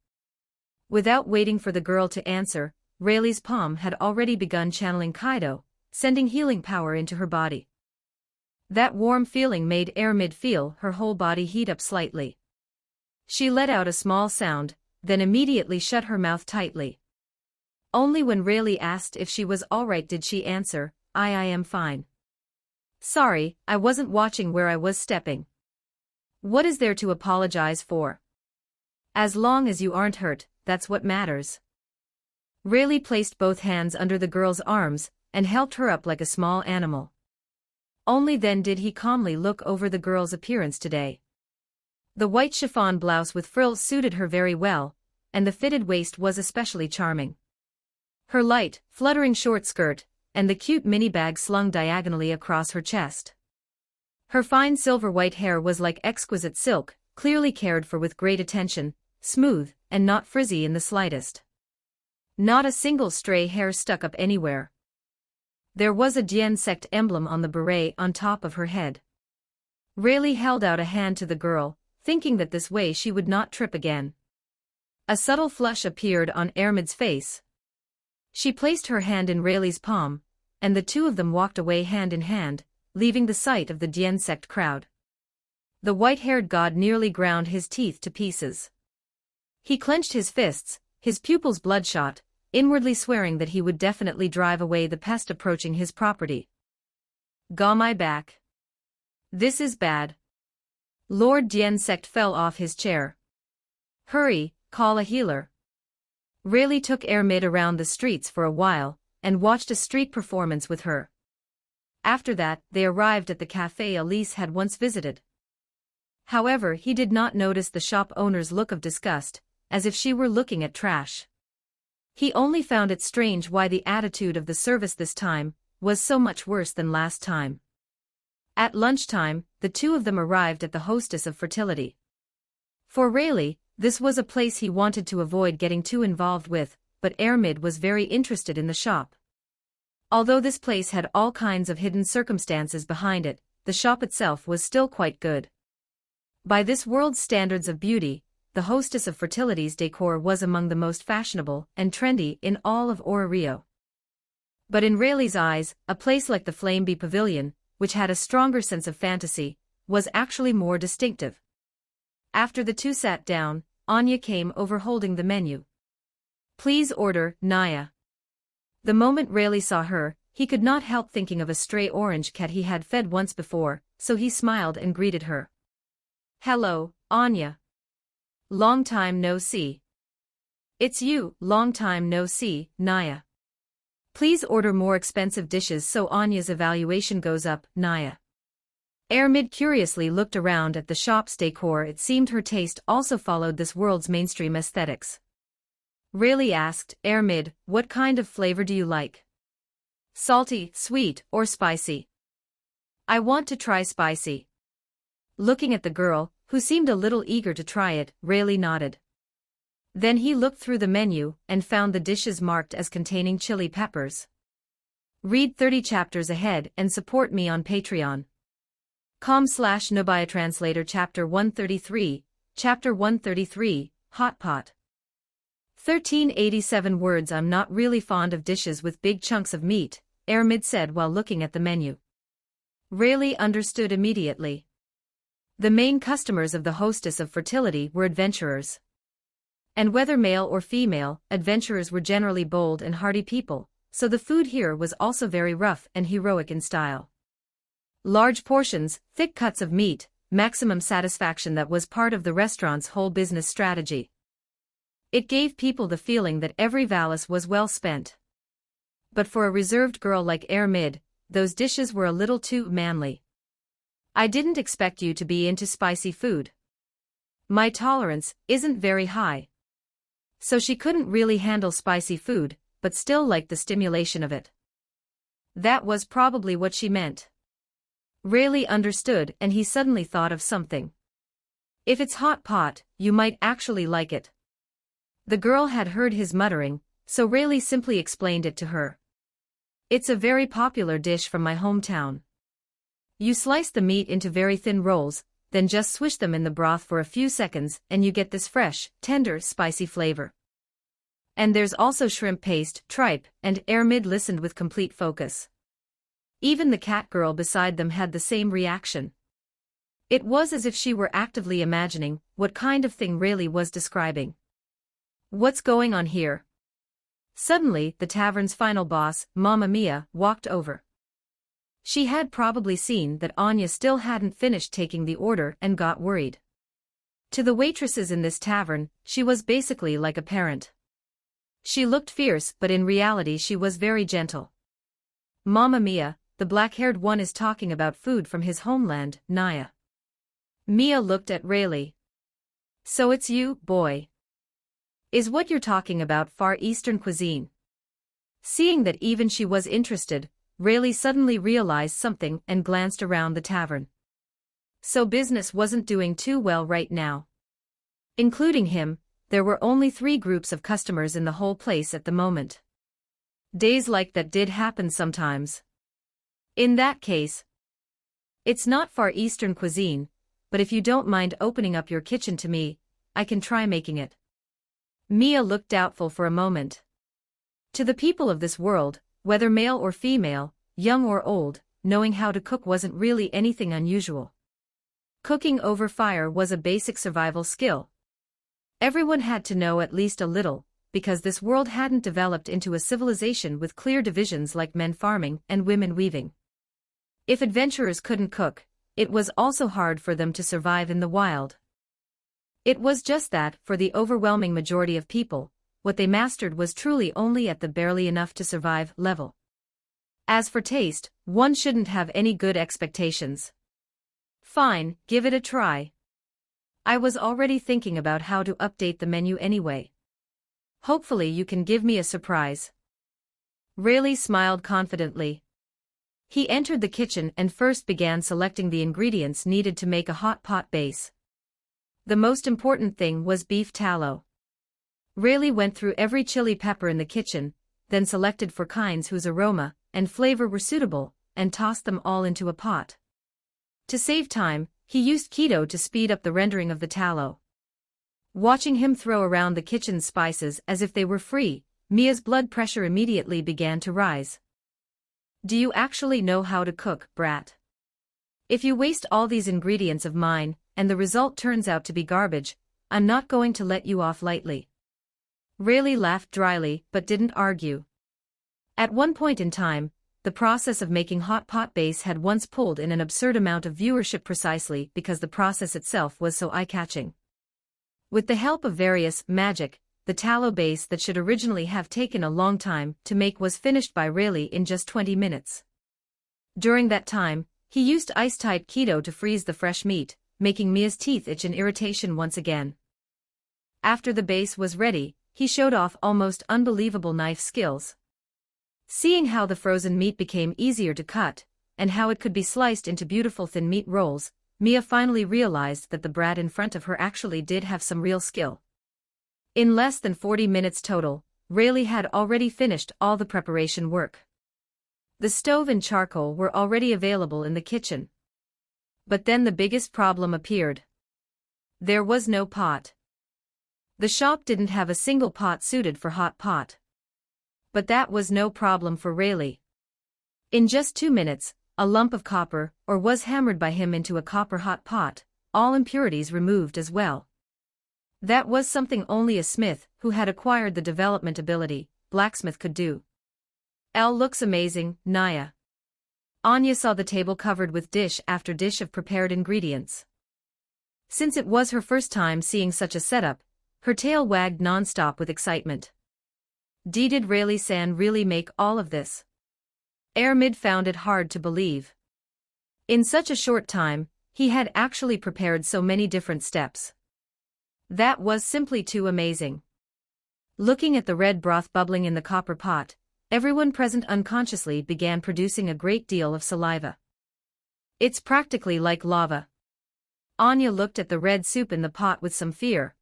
Without waiting for the girl to answer, Rayleigh's palm had already begun channeling Kaido, sending healing power into her body. That warm feeling made Ermid feel her whole body heat up slightly. She let out a small sound, then immediately shut her mouth tightly. Only when Rayleigh asked if she was all right did she answer, I am fine. Sorry, I wasn't watching where I was stepping. What is there to apologize for? As long as you aren't hurt, that's what matters. Rayleigh placed both hands under the girl's arms and helped her up like a small animal. Only then did he calmly look over the girl's appearance today. The white chiffon blouse with frills suited her very well, and the fitted waist was especially charming. Her light, fluttering short skirt, and the cute mini bag slung diagonally across her chest. Her fine silver white hair was like exquisite silk, clearly cared for with great attention, smooth, and not frizzy in the slightest. Not a single stray hair stuck up anywhere. There was a Dian Sect emblem on the beret on top of her head. Rayleigh held out a hand to the girl, thinking that this way she would not trip again. A subtle flush appeared on Ermid's face. She placed her hand in Rayleigh's palm, and the two of them walked away hand in hand, leaving the sight of the Dian Sect crowd. The white-haired god nearly ground his teeth to pieces. He clenched his fists, his pupils bloodshot, inwardly swearing that he would definitely drive away the pest approaching his property. Got my back. This is bad. Lord Dian Sect fell off his chair. Hurry, call a healer. Rayleigh took Ermid around the streets for a while, and watched a street performance with her. After that, they arrived at the cafe Elise had once visited. However, he did not notice the shop owner's look of disgust, as if she were looking at trash. He only found it strange why the attitude of the service this time was so much worse than last time. At lunchtime, the two of them arrived at the hostess of fertility. For Rayleigh, this was a place he wanted to avoid getting too involved with, but Ermid was very interested in the shop. Although this place had all kinds of hidden circumstances behind it, the shop itself was still quite good. By this world's standards of beauty, the hostess of fertility's decor was among the most fashionable and trendy in all of Rio. But in Rayleigh's eyes, a place like the Flame Bee Pavilion, which had a stronger sense of fantasy, was actually more distinctive. After the two sat down, Anya came over holding the menu. "Please order, Naya." The moment Rayleigh saw her, he could not help thinking of a stray orange cat he had fed once before, so he smiled and greeted her. "Hello, Anya. Long time no see." "It's you, long time no see, Naya. Please order more expensive dishes so Anya's evaluation goes up, Naya." Ermid curiously looked around at the shop's decor. It seemed her taste also followed this world's mainstream aesthetics. Rayleigh asked, "Ermid, what kind of flavor do you like? Salty, sweet, or spicy?" "I want to try spicy." Looking at the girl, who seemed a little eager to try it, Rayleigh nodded. Then he looked through the menu and found the dishes marked as containing chili peppers. Read 30 chapters ahead and support me on Patreon. com/Nobia-Translator Chapter 133, Chapter 133, Hot Pot. 1387 words. "I'm not really fond of dishes with big chunks of meat," Ermid said while looking at the menu. Rayleigh understood immediately. The main customers of the hostess of fertility were adventurers. And whether male or female, adventurers were generally bold and hardy people, so the food here was also very rough and heroic in style. Large portions, thick cuts of meat, maximum satisfaction. That was part of the restaurant's whole business strategy. It gave people the feeling that every valise was well spent. But for a reserved girl like Ermid, those dishes were a little too manly. "I didn't expect you to be into spicy food. My tolerance isn't very high." So she couldn't really handle spicy food, but still liked the stimulation of it. That was probably what she meant. Rayleigh understood, and he suddenly thought of something. "If it's hot pot, you might actually like it." The girl had heard his muttering, so Rayleigh simply explained it to her. "It's a very popular dish from my hometown. You slice the meat into very thin rolls, then just swish them in the broth for a few seconds and you get this fresh, tender, spicy flavor. And there's also shrimp paste, tripe," and Ermid listened with complete focus. Even the cat girl beside them had the same reaction. It was as if she were actively imagining what kind of thing Rayleigh was describing. "What's going on here?" Suddenly, the tavern's final boss, Mamma Mia, walked over. She had probably seen that Anya still hadn't finished taking the order and got worried. To the waitresses in this tavern, she was basically like a parent. She looked fierce, but in reality she was very gentle. "Mamma Mia, the black-haired one is talking about food from his homeland, Naya." Mia looked at Rayleigh. "So it's you, boy. Is what you're talking about Far Eastern cuisine?" Seeing that even she was interested, Rayleigh suddenly realized something and glanced around the tavern. So business wasn't doing too well right now. Including him, there were only 3 groups of customers in the whole place at the moment. Days like that did happen sometimes. In that case, it's not Far Eastern cuisine, but if you don't mind opening up your kitchen to me, I can try making it. Mia looked doubtful for a moment. To the people of this world, whether male or female, young or old, knowing how to cook wasn't really anything unusual. Cooking over fire was a basic survival skill. Everyone had to know at least a little, because this world hadn't developed into a civilization with clear divisions like men farming and women weaving. If adventurers couldn't cook, it was also hard for them to survive in the wild. It was just that, for the overwhelming majority of people, what they mastered was truly only at the barely enough to survive level. As for taste, one shouldn't have any good expectations. Fine, give it a try. I was already thinking about how to update the menu anyway. Hopefully you can give me a surprise. Rayleigh smiled confidently. He entered the kitchen and first began selecting the ingredients needed to make a hot pot base. The most important thing was beef tallow. Rayleigh went through every chili pepper in the kitchen, then selected for kinds whose aroma and flavor were suitable, and tossed them all into a pot. To save time, he used keto to speed up the rendering of the tallow. Watching him throw around the kitchen's spices as if they were free, Mia's blood pressure immediately began to rise. Do you actually know how to cook, brat? If you waste all these ingredients of mine, and the result turns out to be garbage, I'm not going to let you off lightly. Rayleigh laughed dryly but didn't argue. At one point in time, the process of making hot pot base had once pulled in an absurd amount of viewership precisely because the process itself was so eye-catching. With the help of various magic, the tallow base that should originally have taken a long time to make was finished by Rayleigh in just 20 minutes. During that time, he used ice-tight keto to freeze the fresh meat, making Mia's teeth itch in irritation once again. After the base was ready, he showed off almost unbelievable knife skills. Seeing how the frozen meat became easier to cut, and how it could be sliced into beautiful thin meat rolls, Mia finally realized that the brat in front of her actually did have some real skill. In less than 40 minutes total, Rayleigh had already finished all the preparation work. The stove and charcoal were already available in the kitchen. But then the biggest problem appeared. There was no pot. The shop didn't have a single pot suited for hot pot. But that was no problem for Rayleigh. In just 2 minutes, a lump of copper ore was hammered by him into a copper hot pot, all impurities removed as well. That was something only a smith who had acquired the development ability, blacksmith, could do. "Elle looks amazing, Naya." Anya saw the table covered with dish after dish of prepared ingredients. Since it was her first time seeing such a setup, her tail wagged non-stop with excitement. Did Rayleigh-san really make all of this? Ermid found it hard to believe. In such a short time, he had actually prepared so many different steps. That was simply too amazing. Looking at the red broth bubbling in the copper pot, everyone present unconsciously began producing a great deal of saliva. It's practically like lava. Anya looked at the red soup in the pot with some fear.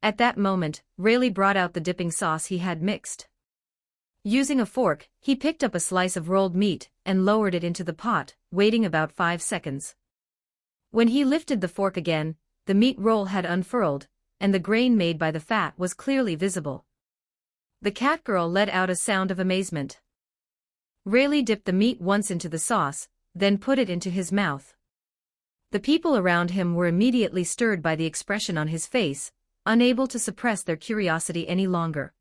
At that moment, Rayleigh brought out the dipping sauce he had mixed. Using a fork, he picked up a slice of rolled meat and lowered it into the pot, waiting about 5 seconds. When he lifted the fork again, the meat roll had unfurled, and the grain made by the fat was clearly visible. The cat girl let out a sound of amazement. Rayleigh dipped the meat once into the sauce, then put it into his mouth. The people around him were immediately stirred by the expression on his face, unable to suppress their curiosity any longer.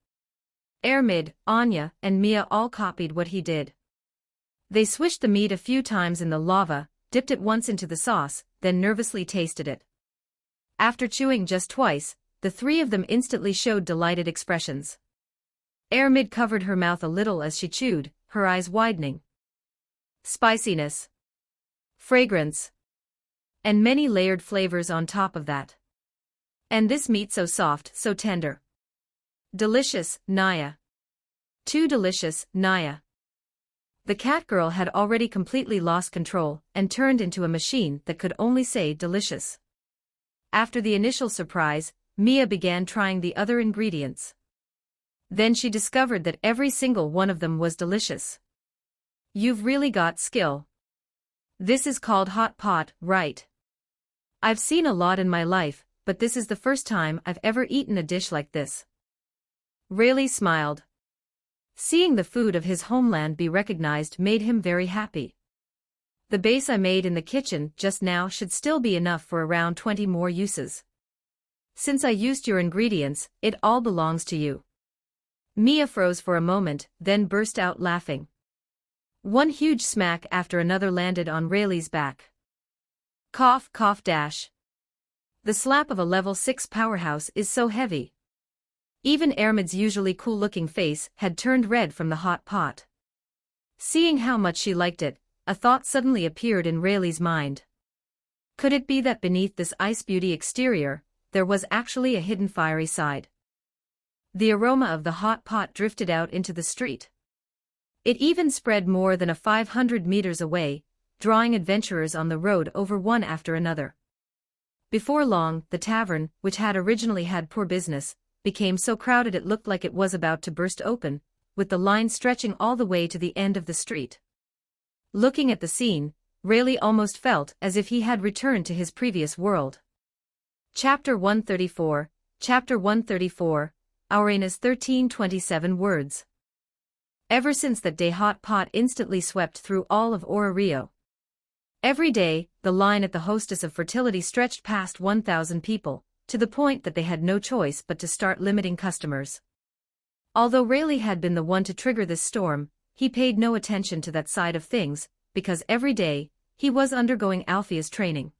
Ermid, Anya, and Mia all copied what he did. They swished the meat a few times in the lava, dipped it once into the sauce, then nervously tasted it. After chewing just twice, the 3 of them instantly showed delighted expressions. Ermid covered her mouth a little as she chewed, her eyes widening. Spiciness, fragrance, and many layered flavors on top of that. And this meat so soft, so tender. Delicious, Naya. Too delicious, Naya. The cat girl had already completely lost control and turned into a machine that could only say delicious. After the initial surprise, Mia began trying the other ingredients. Then she discovered that every single one of them was delicious. You've really got skill. This is called hot pot, right? I've seen a lot in my life, but this is the first time I've ever eaten a dish like this. Rayleigh smiled. Seeing the food of his homeland be recognized made him very happy. The base I made in the kitchen just now should still be enough for around 20 more uses. Since I used your ingredients, it all belongs to you. Mia froze for a moment, then burst out laughing. One huge smack after another landed on Rayleigh's back. Cough, cough, dash. The slap of a level 6 powerhouse is so heavy. Even Ermid's usually cool-looking face had turned red from the hot pot. Seeing how much she liked it, a thought suddenly appeared in Rayleigh's mind. Could it be that beneath this ice beauty exterior, there was actually a hidden fiery side? The aroma of the hot pot drifted out into the street. It even spread more than 500 meters away, drawing adventurers on the road over one after another. Before long, the tavern, which had originally had poor business, became so crowded it looked like it was about to burst open, with the line stretching all the way to the end of the street. Looking at the scene, Rayleigh almost felt as if he had returned to his previous world. Chapter 134, Chapter 134, Auraina's 1327 words. Ever since that day hot pot instantly swept through all of Ora Rio. Every day, the line at the Hostess of Fertility stretched past 1,000 people, to the point that they had no choice but to start limiting customers. Although Rayleigh had been the one to trigger this storm, he paid no attention to that side of things, because every day, he was undergoing Althea's training.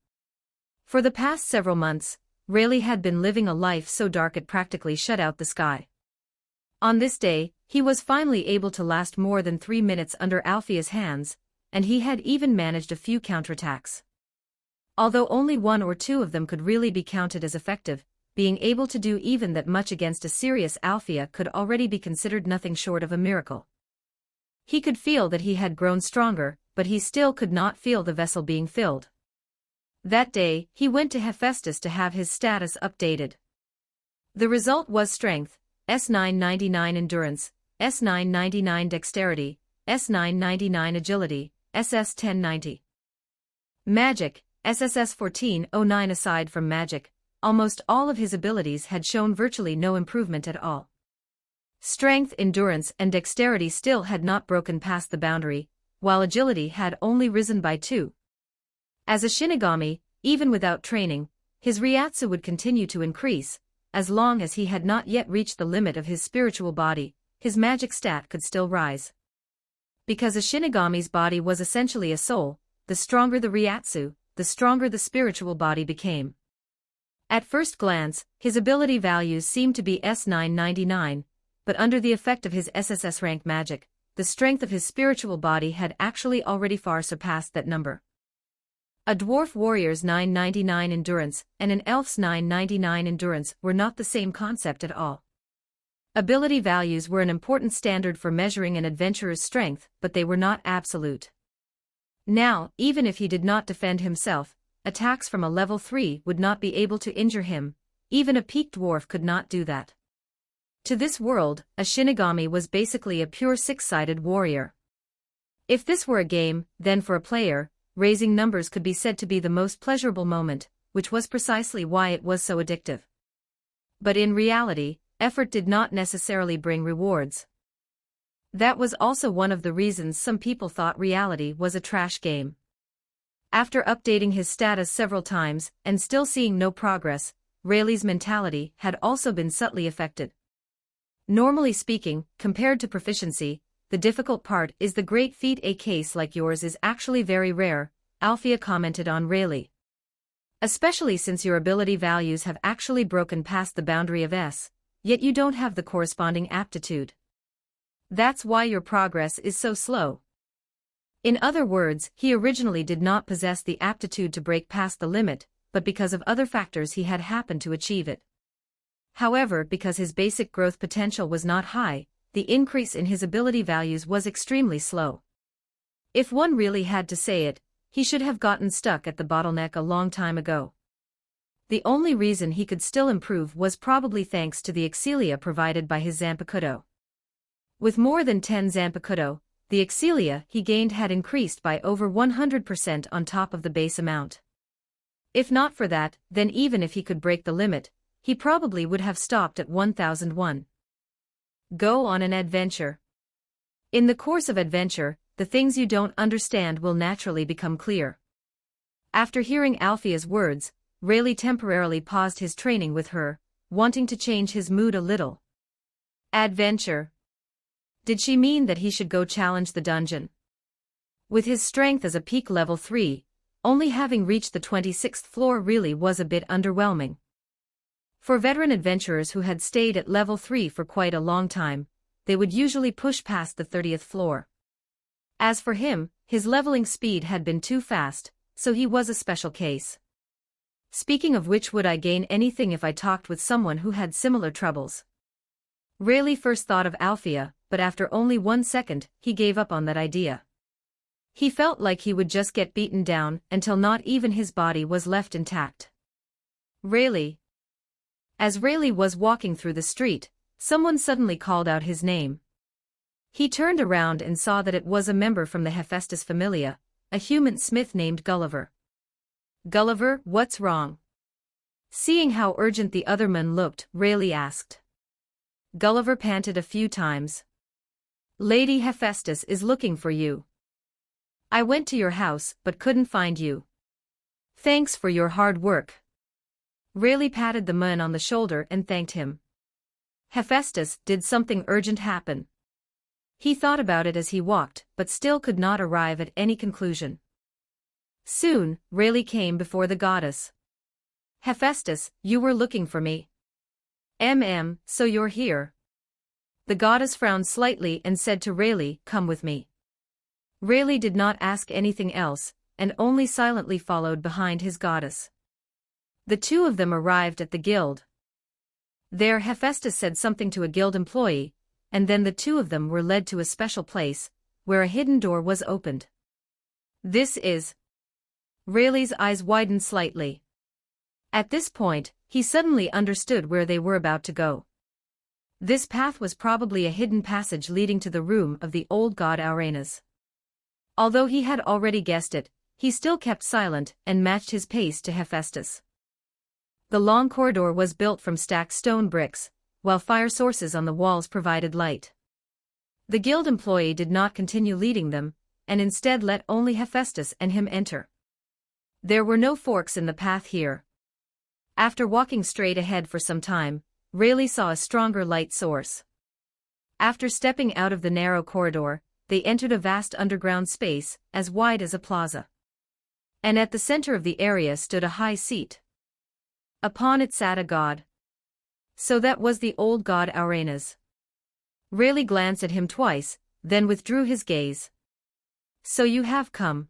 For the past several months, Rayleigh had been living a life so dark it practically shut out the sky. On this day, he was finally able to last more than 3 minutes under Althea's hands, and he had even managed a few counterattacks. Although only 1 or 2 of them could really be counted as effective, being able to do even that much against a serious Althea could already be considered nothing short of a miracle. He could feel that he had grown stronger, but he still could not feel the vessel being filled. That day, he went to Hephaestus to have his status updated. The result was strength, S999 endurance, S999 dexterity, S999 agility, SS1090. Magic, SSS 1409. Aside from magic, almost all of his abilities had shown virtually no improvement at all. Strength, endurance, and dexterity still had not broken past the boundary, while agility had only risen by 2. As a Shinigami, even without training, his Ryatsu would continue to increase. As long as he had not yet reached the limit of his spiritual body, his magic stat could still rise. Because a Shinigami's body was essentially a soul, the stronger the Ryatsu, the stronger the spiritual body became. At first glance, his ability values seemed to be S999, but under the effect of his SSS rank magic, the strength of his spiritual body had actually already far surpassed that number. A dwarf warrior's 999 endurance and an elf's 999 endurance were not the same concept at all. Ability values were an important standard for measuring an adventurer's strength, but they were not absolute. Now, even if he did not defend himself, attacks from a level 3 would not be able to injure him. Even a peaked dwarf could not do that. To this world, a Shinigami was basically a pure 6-sided warrior. If this were a game, then for a player, raising numbers could be said to be the most pleasurable moment, which was precisely why it was so addictive. But in reality, effort did not necessarily bring rewards. That was also one of the reasons some people thought reality was a trash game. After updating his status several times and still seeing no progress, Rayleigh's mentality had also been subtly affected. Normally speaking, compared to proficiency, the difficult part is the great feat. A case like yours is actually very rare, Althea commented on Rayleigh. Especially since your ability values have actually broken past the boundary of S, yet you don't have the corresponding aptitude. That's why your progress is so slow. In other words, he originally did not possess the aptitude to break past the limit, but because of other factors he had happened to achieve it. However, because his basic growth potential was not high, the increase in his ability values was extremely slow. If one really had to say it, he should have gotten stuck at the bottleneck a long time ago. The only reason he could still improve was probably thanks to the Excelia provided by his Zanpakuto. With more than 10 Zanpakuto, the Excelia he gained had increased by over 100% on top of the base amount. If not for that, then even if he could break the limit, he probably would have stopped at 1001. Go on an adventure. In the course of adventure, the things you don't understand will naturally become clear. After hearing Althea's words, Rayleigh temporarily paused his training with her, wanting to change his mood a little. Adventure. Did she mean that he should go challenge the dungeon? With his strength as a peak level 3, only having reached the 26th floor really was a bit underwhelming. For veteran adventurers who had stayed at level 3 for quite a long time, they would usually push past the 30th floor. As for him, his leveling speed had been too fast, so he was a special case. Speaking of which, would I gain anything if I talked with someone who had similar troubles? Rayleigh first thought of Althea, but after only 1 second, he gave up on that idea. He felt like he would just get beaten down until not even his body was left intact. Rayleigh. As Rayleigh was walking through the street, someone suddenly called out his name. He turned around and saw that it was a member from the Hephaestus Familia, a human smith named Gulliver. Gulliver, what's wrong? Seeing how urgent the other man looked, Rayleigh asked. Gulliver panted a few times. Lady Hephaestus is looking for you. I went to your house but couldn't find you. Thanks for your hard work. Rayleigh patted the man on the shoulder and thanked him. Hephaestus, did something urgent happen? He thought about it as he walked, but still could not arrive at any conclusion. Soon, Rayleigh came before the goddess. Hephaestus, you were looking for me. So you're here. The goddess frowned slightly and said to Rayleigh, come with me. Rayleigh did not ask anything else, and only silently followed behind his goddess. The two of them arrived at the guild. There Hephaestus said something to a guild employee, and then the two of them were led to a special place, where a hidden door was opened. This is... Rayleigh's eyes widened slightly. At this point, he suddenly understood where they were about to go. This path was probably a hidden passage leading to the room of the old god Aurenas. Although he had already guessed it, he still kept silent and matched his pace to Hephaestus. The long corridor was built from stacked stone bricks, while fire sources on the walls provided light. The guild employee did not continue leading them, and instead let only Hephaestus and him enter. There were no forks in the path here. After walking straight ahead for some time, Rayleigh saw a stronger light source. After stepping out of the narrow corridor, they entered a vast underground space, as wide as a plaza. And at the center of the area stood a high seat. Upon it sat a god. So that was the old god Aurenas. Rayleigh glanced at him twice, then withdrew his gaze. So you have come.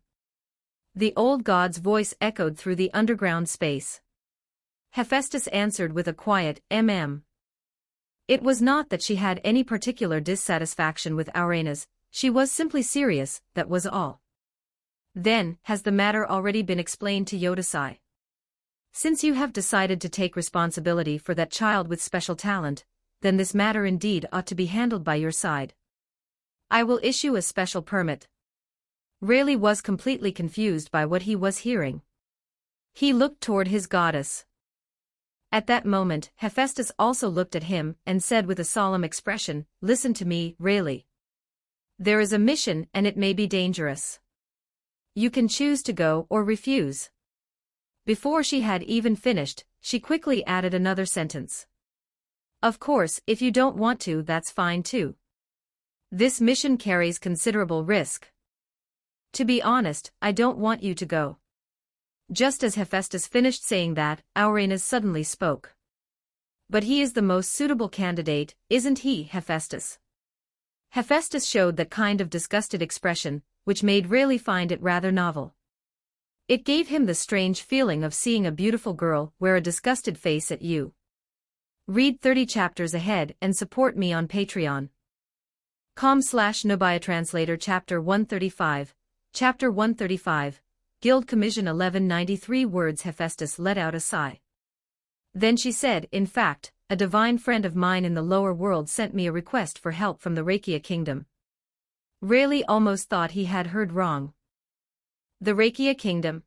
The old god's voice echoed through the underground space. Hephaestus answered with a quiet It was not that she had any particular dissatisfaction with Aurenas, she was simply serious, that was all. Then, has the matter already been explained to Yodasai? Since you have decided to take responsibility for that child with special talent, then this matter indeed ought to be handled by your side. I will issue a special permit. Rayleigh was completely confused by what he was hearing. He looked toward his goddess. At that moment, Hephaestus also looked at him and said with a solemn expression, Listen to me, Rayleigh. There is a mission and it may be dangerous. You can choose to go or refuse. Before she had even finished, she quickly added another sentence. Of course, if you don't want to, that's fine too. This mission carries considerable risk. To be honest, I don't want you to go. Just as Hephaestus finished saying that, Aurenas suddenly spoke. But he is the most suitable candidate, isn't he, Hephaestus? Hephaestus showed that kind of disgusted expression, which made Rayleigh find it rather novel. It gave him the strange feeling of seeing a beautiful girl wear a disgusted face at you. Read 30 chapters ahead and support me on Patreon. com/Nobaya Translator Chapter 135. Chapter 135. Guild Commission 1193 words. Hephaestus let out a sigh. Then she said, in fact, a divine friend of mine in the lower world sent me a request for help from the Rakia kingdom. Rayleigh almost thought he had heard wrong. The Rakia kingdom.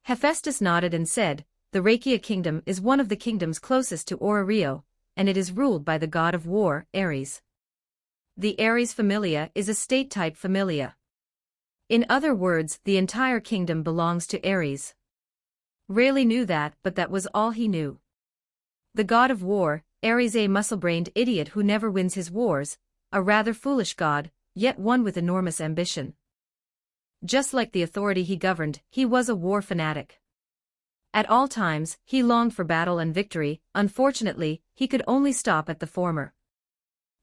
Hephaestus nodded and said, the Rakia kingdom is one of the kingdoms closest to Orario, and it is ruled by the god of war, Ares. The Ares Familia is a state-type familia. In other words, the entire kingdom belongs to Ares. Rayleigh knew that, but that was all he knew. The god of war, Ares, a muscle-brained idiot who never wins his wars, a rather foolish god, yet one with enormous ambition. Just like the authority he governed, he was a war fanatic. At all times, he longed for battle and victory. Unfortunately, he could only stop at the former.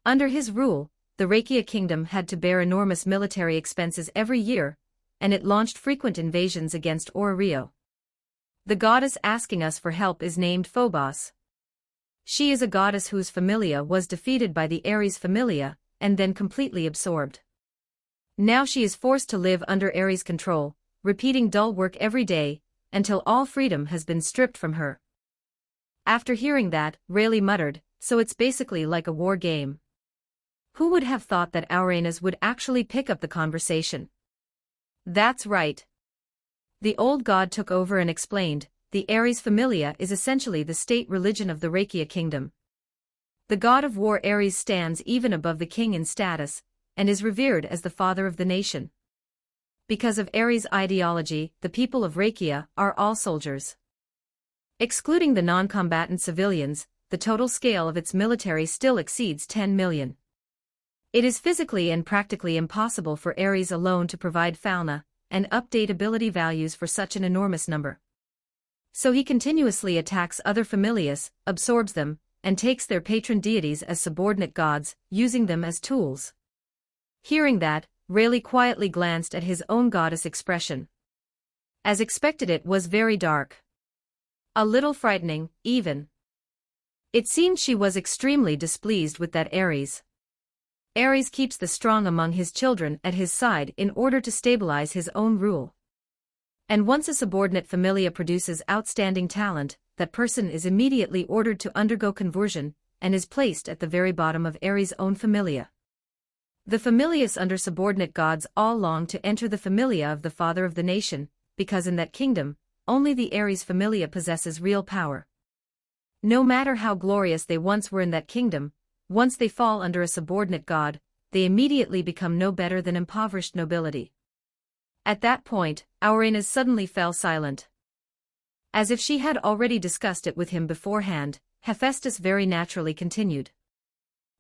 Under his rule, the Rakia kingdom had to bear enormous military expenses every year, and it launched frequent invasions against Rio. The goddess asking us for help is named Phobos. She is a goddess whose familia was defeated by the Ares familia, and then completely absorbed. Now she is forced to live under Ares' control, repeating dull work every day, until all freedom has been stripped from her. After hearing that, Rayleigh muttered, "So it's basically like a war game." Who would have thought that Uranus would actually pick up the conversation? That's right. The old god took over and explained, the Ares familia is essentially the state religion of the Rakia kingdom. The god of war Ares stands even above the king in status, and is revered as the father of the nation. Because of Ares' ideology, the people of Rakia are all soldiers. Excluding the non-combatant civilians, the total scale of its military still exceeds 10 million. It is physically and practically impossible for Ares alone to provide fauna and update ability values for such an enormous number. So he continuously attacks other familias, absorbs them, and takes their patron deities as subordinate gods, using them as tools. Hearing that, Rayleigh quietly glanced at his own goddess expression. As expected, it was very dark. A little frightening, even. It seemed she was extremely displeased with that Ares. Ares keeps the strong among his children at his side in order to stabilize his own rule. And once a subordinate familia produces outstanding talent, that person is immediately ordered to undergo conversion, and is placed at the very bottom of Ares' own familia. The familias under subordinate gods all long to enter the familia of the father of the nation, because in that kingdom, only the Ares familia possesses real power. No matter how glorious they once were in that kingdom, once they fall under a subordinate god, they immediately become no better than impoverished nobility. At that point, Uranus suddenly fell silent. As if she had already discussed it with him beforehand, Hephaestus very naturally continued.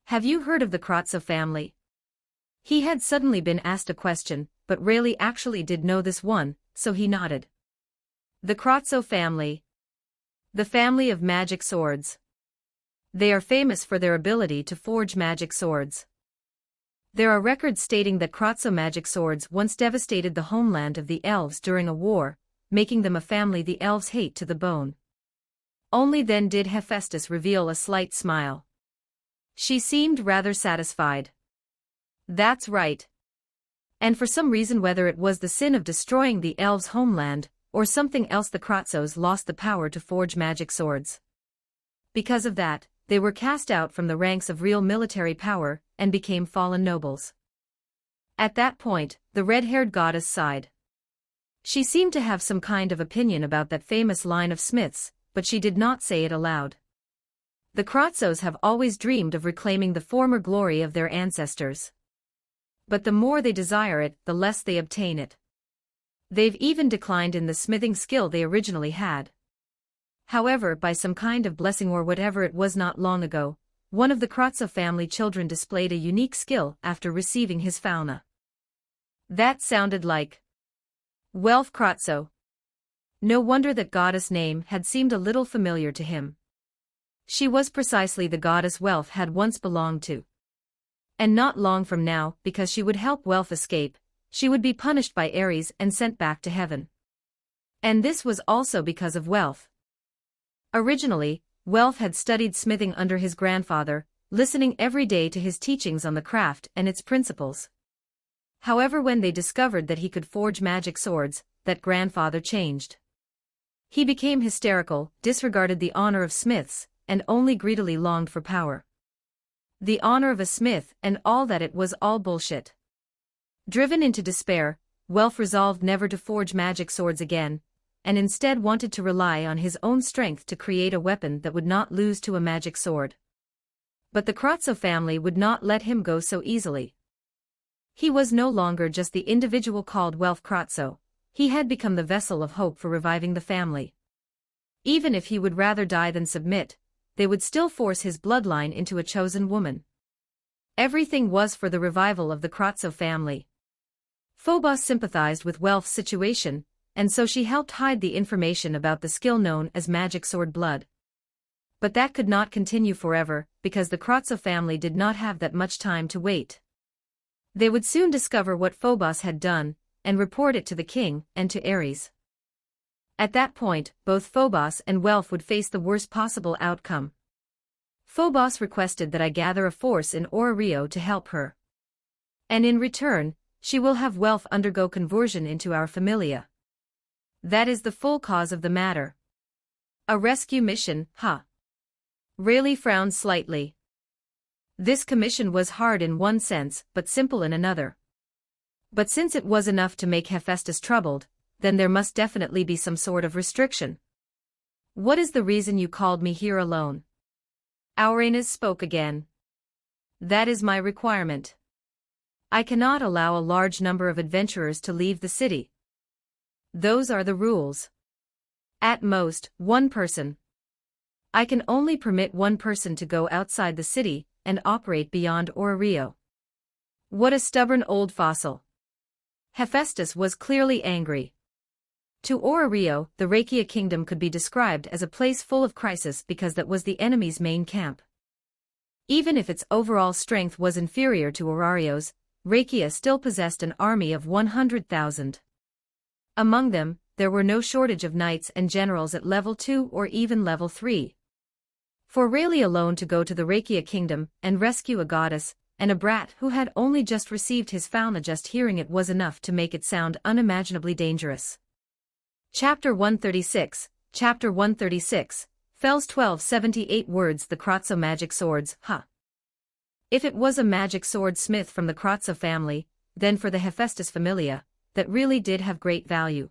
"Have you heard of the Kratso family?" He had suddenly been asked a question, but Rayleigh actually did know this one, so he nodded. The Kratso family. The family of magic swords. They are famous for their ability to forge magic swords. There are records stating that Kratso magic swords once devastated the homeland of the elves during a war, making them a family the elves hate to the bone. Only then did Hephaestus reveal a slight smile. She seemed rather satisfied. That's right. And for some reason, whether it was the sin of destroying the elves' homeland, or something else, the Kratsos lost the power to forge magic swords. Because of that, they were cast out from the ranks of real military power, and became fallen nobles. At that point, the red-haired goddess sighed. She seemed to have some kind of opinion about that famous line of smiths, but she did not say it aloud. The Kratsos have always dreamed of reclaiming the former glory of their ancestors. But the more they desire it, the less they obtain it. They've even declined in the smithing skill they originally had. However, by some kind of blessing or whatever it was not long ago, one of the Kratso family children displayed a unique skill after receiving his fauna. That sounded like Welf Kratso. No wonder that goddess name had seemed a little familiar to him. She was precisely the goddess Welf had once belonged to. And not long from now, because she would help Welf escape, she would be punished by Ares and sent back to heaven. And this was also because of Welf. Originally, Welf had studied smithing under his grandfather, listening every day to his teachings on the craft and its principles. However, when they discovered that he could forge magic swords, that grandfather changed. He became hysterical, disregarded the honor of smiths, and only greedily longed for power. The honor of a smith and all that, it was all bullshit. Driven into despair, Welf resolved never to forge magic swords again, and instead wanted to rely on his own strength to create a weapon that would not lose to a magic sword. But the Kratso family would not let him go so easily. He was no longer just the individual called Welf Kratso, he had become the vessel of hope for reviving the family. Even if he would rather die than submit, they would still force his bloodline into a chosen woman. Everything was for the revival of the Kratso family. Phobos sympathized with Welf's situation, and so she helped hide the information about the skill known as magic sword blood. But that could not continue forever, because the Kratzo family did not have that much time to wait. They would soon discover what Phobos had done, and report it to the king and to Ares. At that point, both Phobos and Welf would face the worst possible outcome. Phobos requested that I gather a force in Rio to help her. And in return, she will have Welf undergo conversion into our familia. That is the full cause of the matter. A rescue mission, huh? Rayleigh frowned slightly. This commission was hard in one sense, but simple in another. But since it was enough to make Hephaestus troubled, then there must definitely be some sort of restriction. What is the reason you called me here alone? Auranes spoke again. That is my requirement. I cannot allow a large number of adventurers to leave the city. Those are the rules. At most, one person. I can only permit one person to go outside the city and operate beyond Rio. What a stubborn old fossil. Hephaestus was clearly angry. To Rio, the Rakia kingdom could be described as a place full of crisis because that was the enemy's main camp. Even if its overall strength was inferior to Aurario's, Rakia still possessed an army of 100,000. Among them, there were no shortage of knights and generals at level 2 or even level 3. For Rayleigh alone to go to the Rakia kingdom and rescue a goddess, and a brat who had only just received his fauna, just hearing it was enough to make it sound unimaginably dangerous. Chapter 136, Chapter 136, Fells 1278 words. The Kratzo magic swords, huh? If it was a magic sword smith from the Kratzo family, then for the Hephaestus familia, that really did have great value.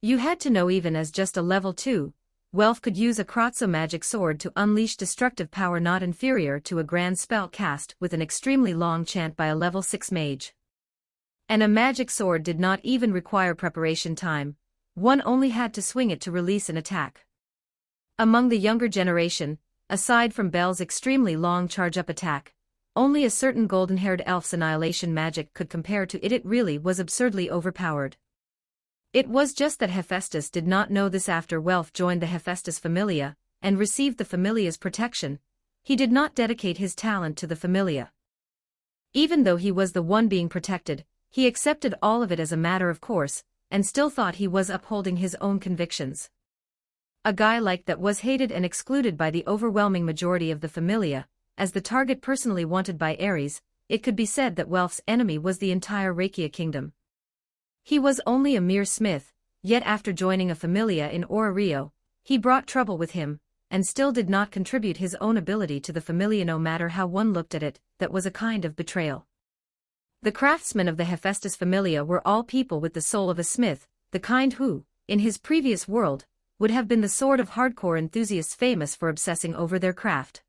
You had to know even as just a level 2, Welf could use a Kratzo magic sword to unleash destructive power not inferior to a grand spell cast with an extremely long chant by a level 6 mage. And a magic sword did not even require preparation time, one only had to swing it to release an attack. Among the younger generation, aside from Belle's extremely long charge-up attack, only a certain golden-haired elf's annihilation magic could compare to it. It really was absurdly overpowered. It was just that Hephaestus did not know this. After Welf joined the Hephaestus familia, and received the familia's protection, he did not dedicate his talent to the familia. Even though he was the one being protected, he accepted all of it as a matter of course, and still thought he was upholding his own convictions. A guy like that was hated and excluded by the overwhelming majority of the familia, as the target personally wanted by Ares. It could be said that Welf's enemy was the entire Rakia kingdom. He was only a mere smith, yet after joining a familia in Rio, he brought trouble with him, and still did not contribute his own ability to the familia. No matter how one looked at it, that was a kind of betrayal. The craftsmen of the Hephaestus familia were all people with the soul of a smith, the kind who, in his previous world, would have been the sort of hardcore enthusiasts famous for obsessing over their craft.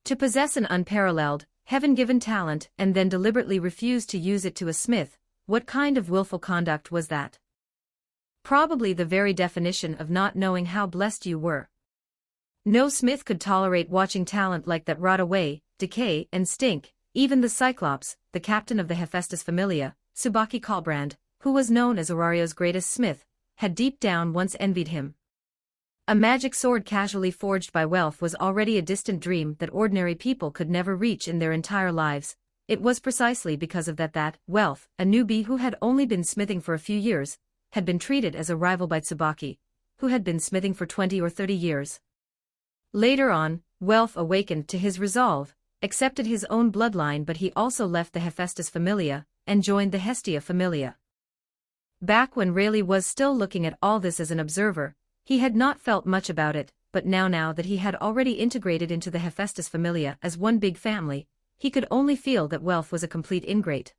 To possess an unparalleled, heaven-given talent and then deliberately refuse to use it to a smith, what kind of willful conduct was that? Probably the very definition of not knowing how blessed you were. No smith could tolerate watching talent like that rot away, decay, and stink. Even the Cyclops, the captain of the Hephaestus familia, Tsubaki Kalbrand, who was known as Aurario's greatest smith, had deep down once envied him. A magic sword casually forged by Welf was already a distant dream that ordinary people could never reach in their entire lives. It was precisely because of that Welf, a newbie who had only been smithing for a few years, had been treated as a rival by Tsubaki, who had been smithing for 20 or 30 years. Later on, Welf awakened to his resolve, accepted his own bloodline, but he also left the Hephaestus familia, and joined the Hestia familia. Back when Rayleigh was still looking at all this as an observer, he had not felt much about it, but now that he had already integrated into the Hephaestus familia as one big family, he could only feel that Welf was a complete ingrate.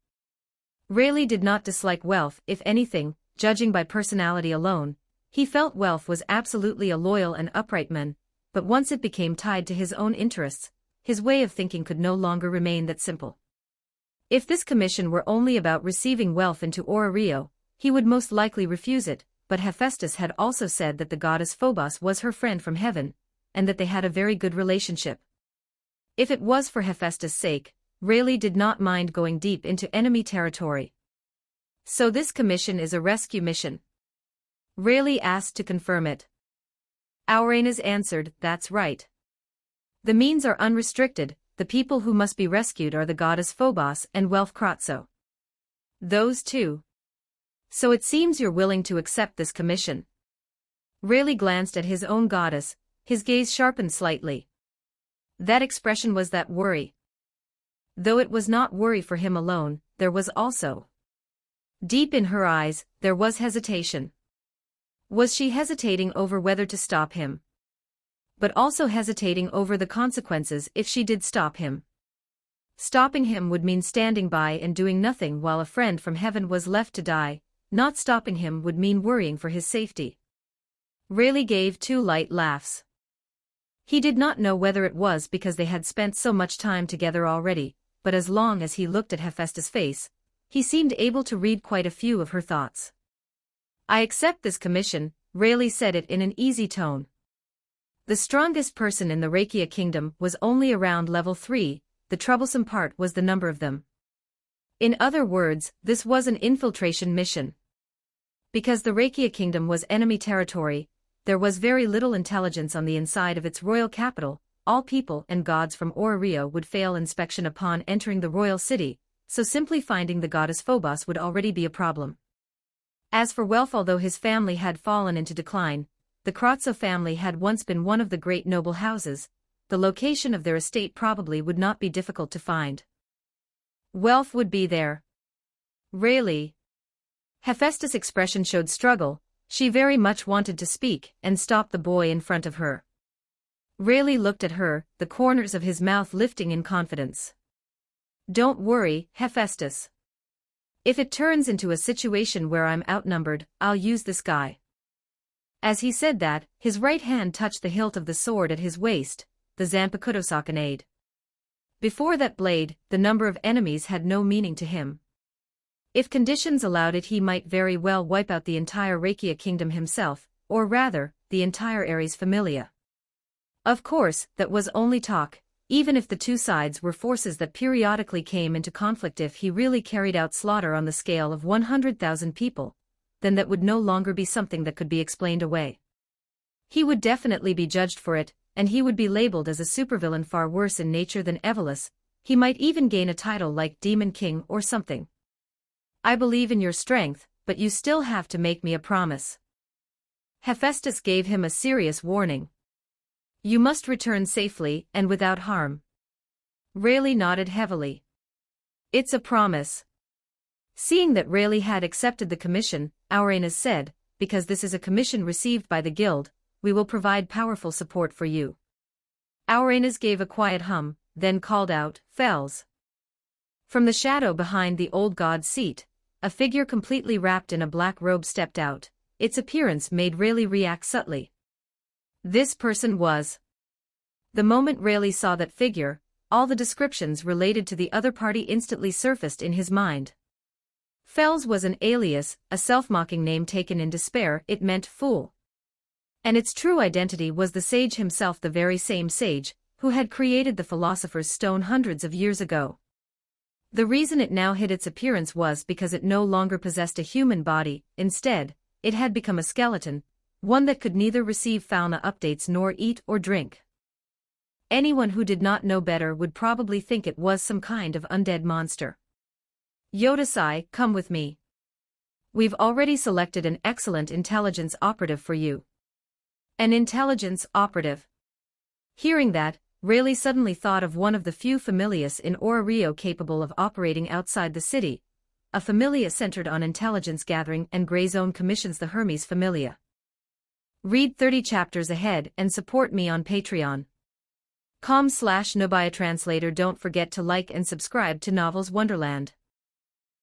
Rayleigh did not dislike Welf. If anything, judging by personality alone, he felt Welf was absolutely a loyal and upright man, but once it became tied to his own interests, his way of thinking could no longer remain that simple. If this commission were only about receiving Welf into Rio, he would most likely refuse it, but Hephaestus had also said that the goddess Phobos was her friend from heaven, and that they had a very good relationship. If it was for Hephaestus' sake, Rayleigh did not mind going deep into enemy territory. So this commission is a rescue mission? Rayleigh asked to confirm it. Auranas answered, that's right. The means are unrestricted, the people who must be rescued are the goddess Phobos and Welf Kratzo. Those two. So it seems you're willing to accept this commission. Rayleigh glanced at his own goddess, his gaze sharpened slightly. That expression was that worry. Though it was not worry for him alone, there was also. Deep in her eyes, there was hesitation. Was she hesitating over whether to stop him? But also hesitating over the consequences if she did stop him. Stopping him would mean standing by and doing nothing while a friend from heaven was left to die. Not stopping him would mean worrying for his safety. Rayleigh gave two light laughs. He did not know whether it was because they had spent so much time together already, but as long as he looked at Hephaestus' face, he seemed able to read quite a few of her thoughts. I accept this commission, Rayleigh said it in an easy tone. The strongest person in the Rakia kingdom was only around level 3, the troublesome part was the number of them. In other words, this was an infiltration mission. Because the Rakia kingdom was enemy territory, there was very little intelligence on the inside of its royal capital. All people and gods from Orario would fail inspection upon entering the royal city, so simply finding the goddess Phobos would already be a problem. As for Welf, although his family had fallen into decline, the Kratzo family had once been one of the great noble houses, the location of their estate probably would not be difficult to find. Welf would be there. Rayleigh. Hephaestus' expression showed struggle, she very much wanted to speak and stop the boy in front of her. Rayleigh looked at her, the corners of his mouth lifting in confidence. Don't worry, Hephaestus. If it turns into a situation where I'm outnumbered, I'll use this guy. As he said that, his right hand touched the hilt of the sword at his waist, the Zanpakuto-sakanade. Before that blade, the number of enemies had no meaning to him. If conditions allowed it, he might very well wipe out the entire Rakia kingdom himself, or rather, the entire Ares Familia. Of course, that was only talk, even if the two sides were forces that periodically came into conflict. If he really carried out slaughter on the scale of 100,000 people, then that would no longer be something that could be explained away. He would definitely be judged for it, and he would be labeled as a supervillain far worse in nature than Evolus. He might even gain a title like Demon King or something. I believe in your strength, but you still have to make me a promise. Hephaestus gave him a serious warning. You must return safely and without harm. Rayleigh nodded heavily. It's a promise. Seeing that Rayleigh had accepted the commission, Auranas said, because this is a commission received by the guild, we will provide powerful support for you. Auranas gave a quiet hum, then called out, Fells. From the shadow behind the old god's seat, a figure completely wrapped in a black robe stepped out. Its appearance made Rayleigh react subtly. This person was. The moment Rayleigh saw that figure, all the descriptions related to the other party instantly surfaced in his mind. Fells was an alias, a self-mocking name taken in despair. It meant fool. And its true identity was the sage himself, the very same sage who had created the Philosopher's Stone hundreds of years ago. The reason it now hid its appearance was because it no longer possessed a human body. Instead, it had become a skeleton, one that could neither receive fauna updates nor eat or drink. Anyone who did not know better would probably think it was some kind of undead monster. Yodasai, come with me. We've already selected an excellent intelligence operative for you. An intelligence operative. Hearing that, Rayleigh suddenly thought of one of the few familias in Orario capable of operating outside the city. A familia centered on intelligence gathering and gray zone commissions, the Hermes Familia. Read 30 chapters ahead and support me on Patreon. com/Nobia Translator. Don't forget to like and subscribe to Novels Wonderland.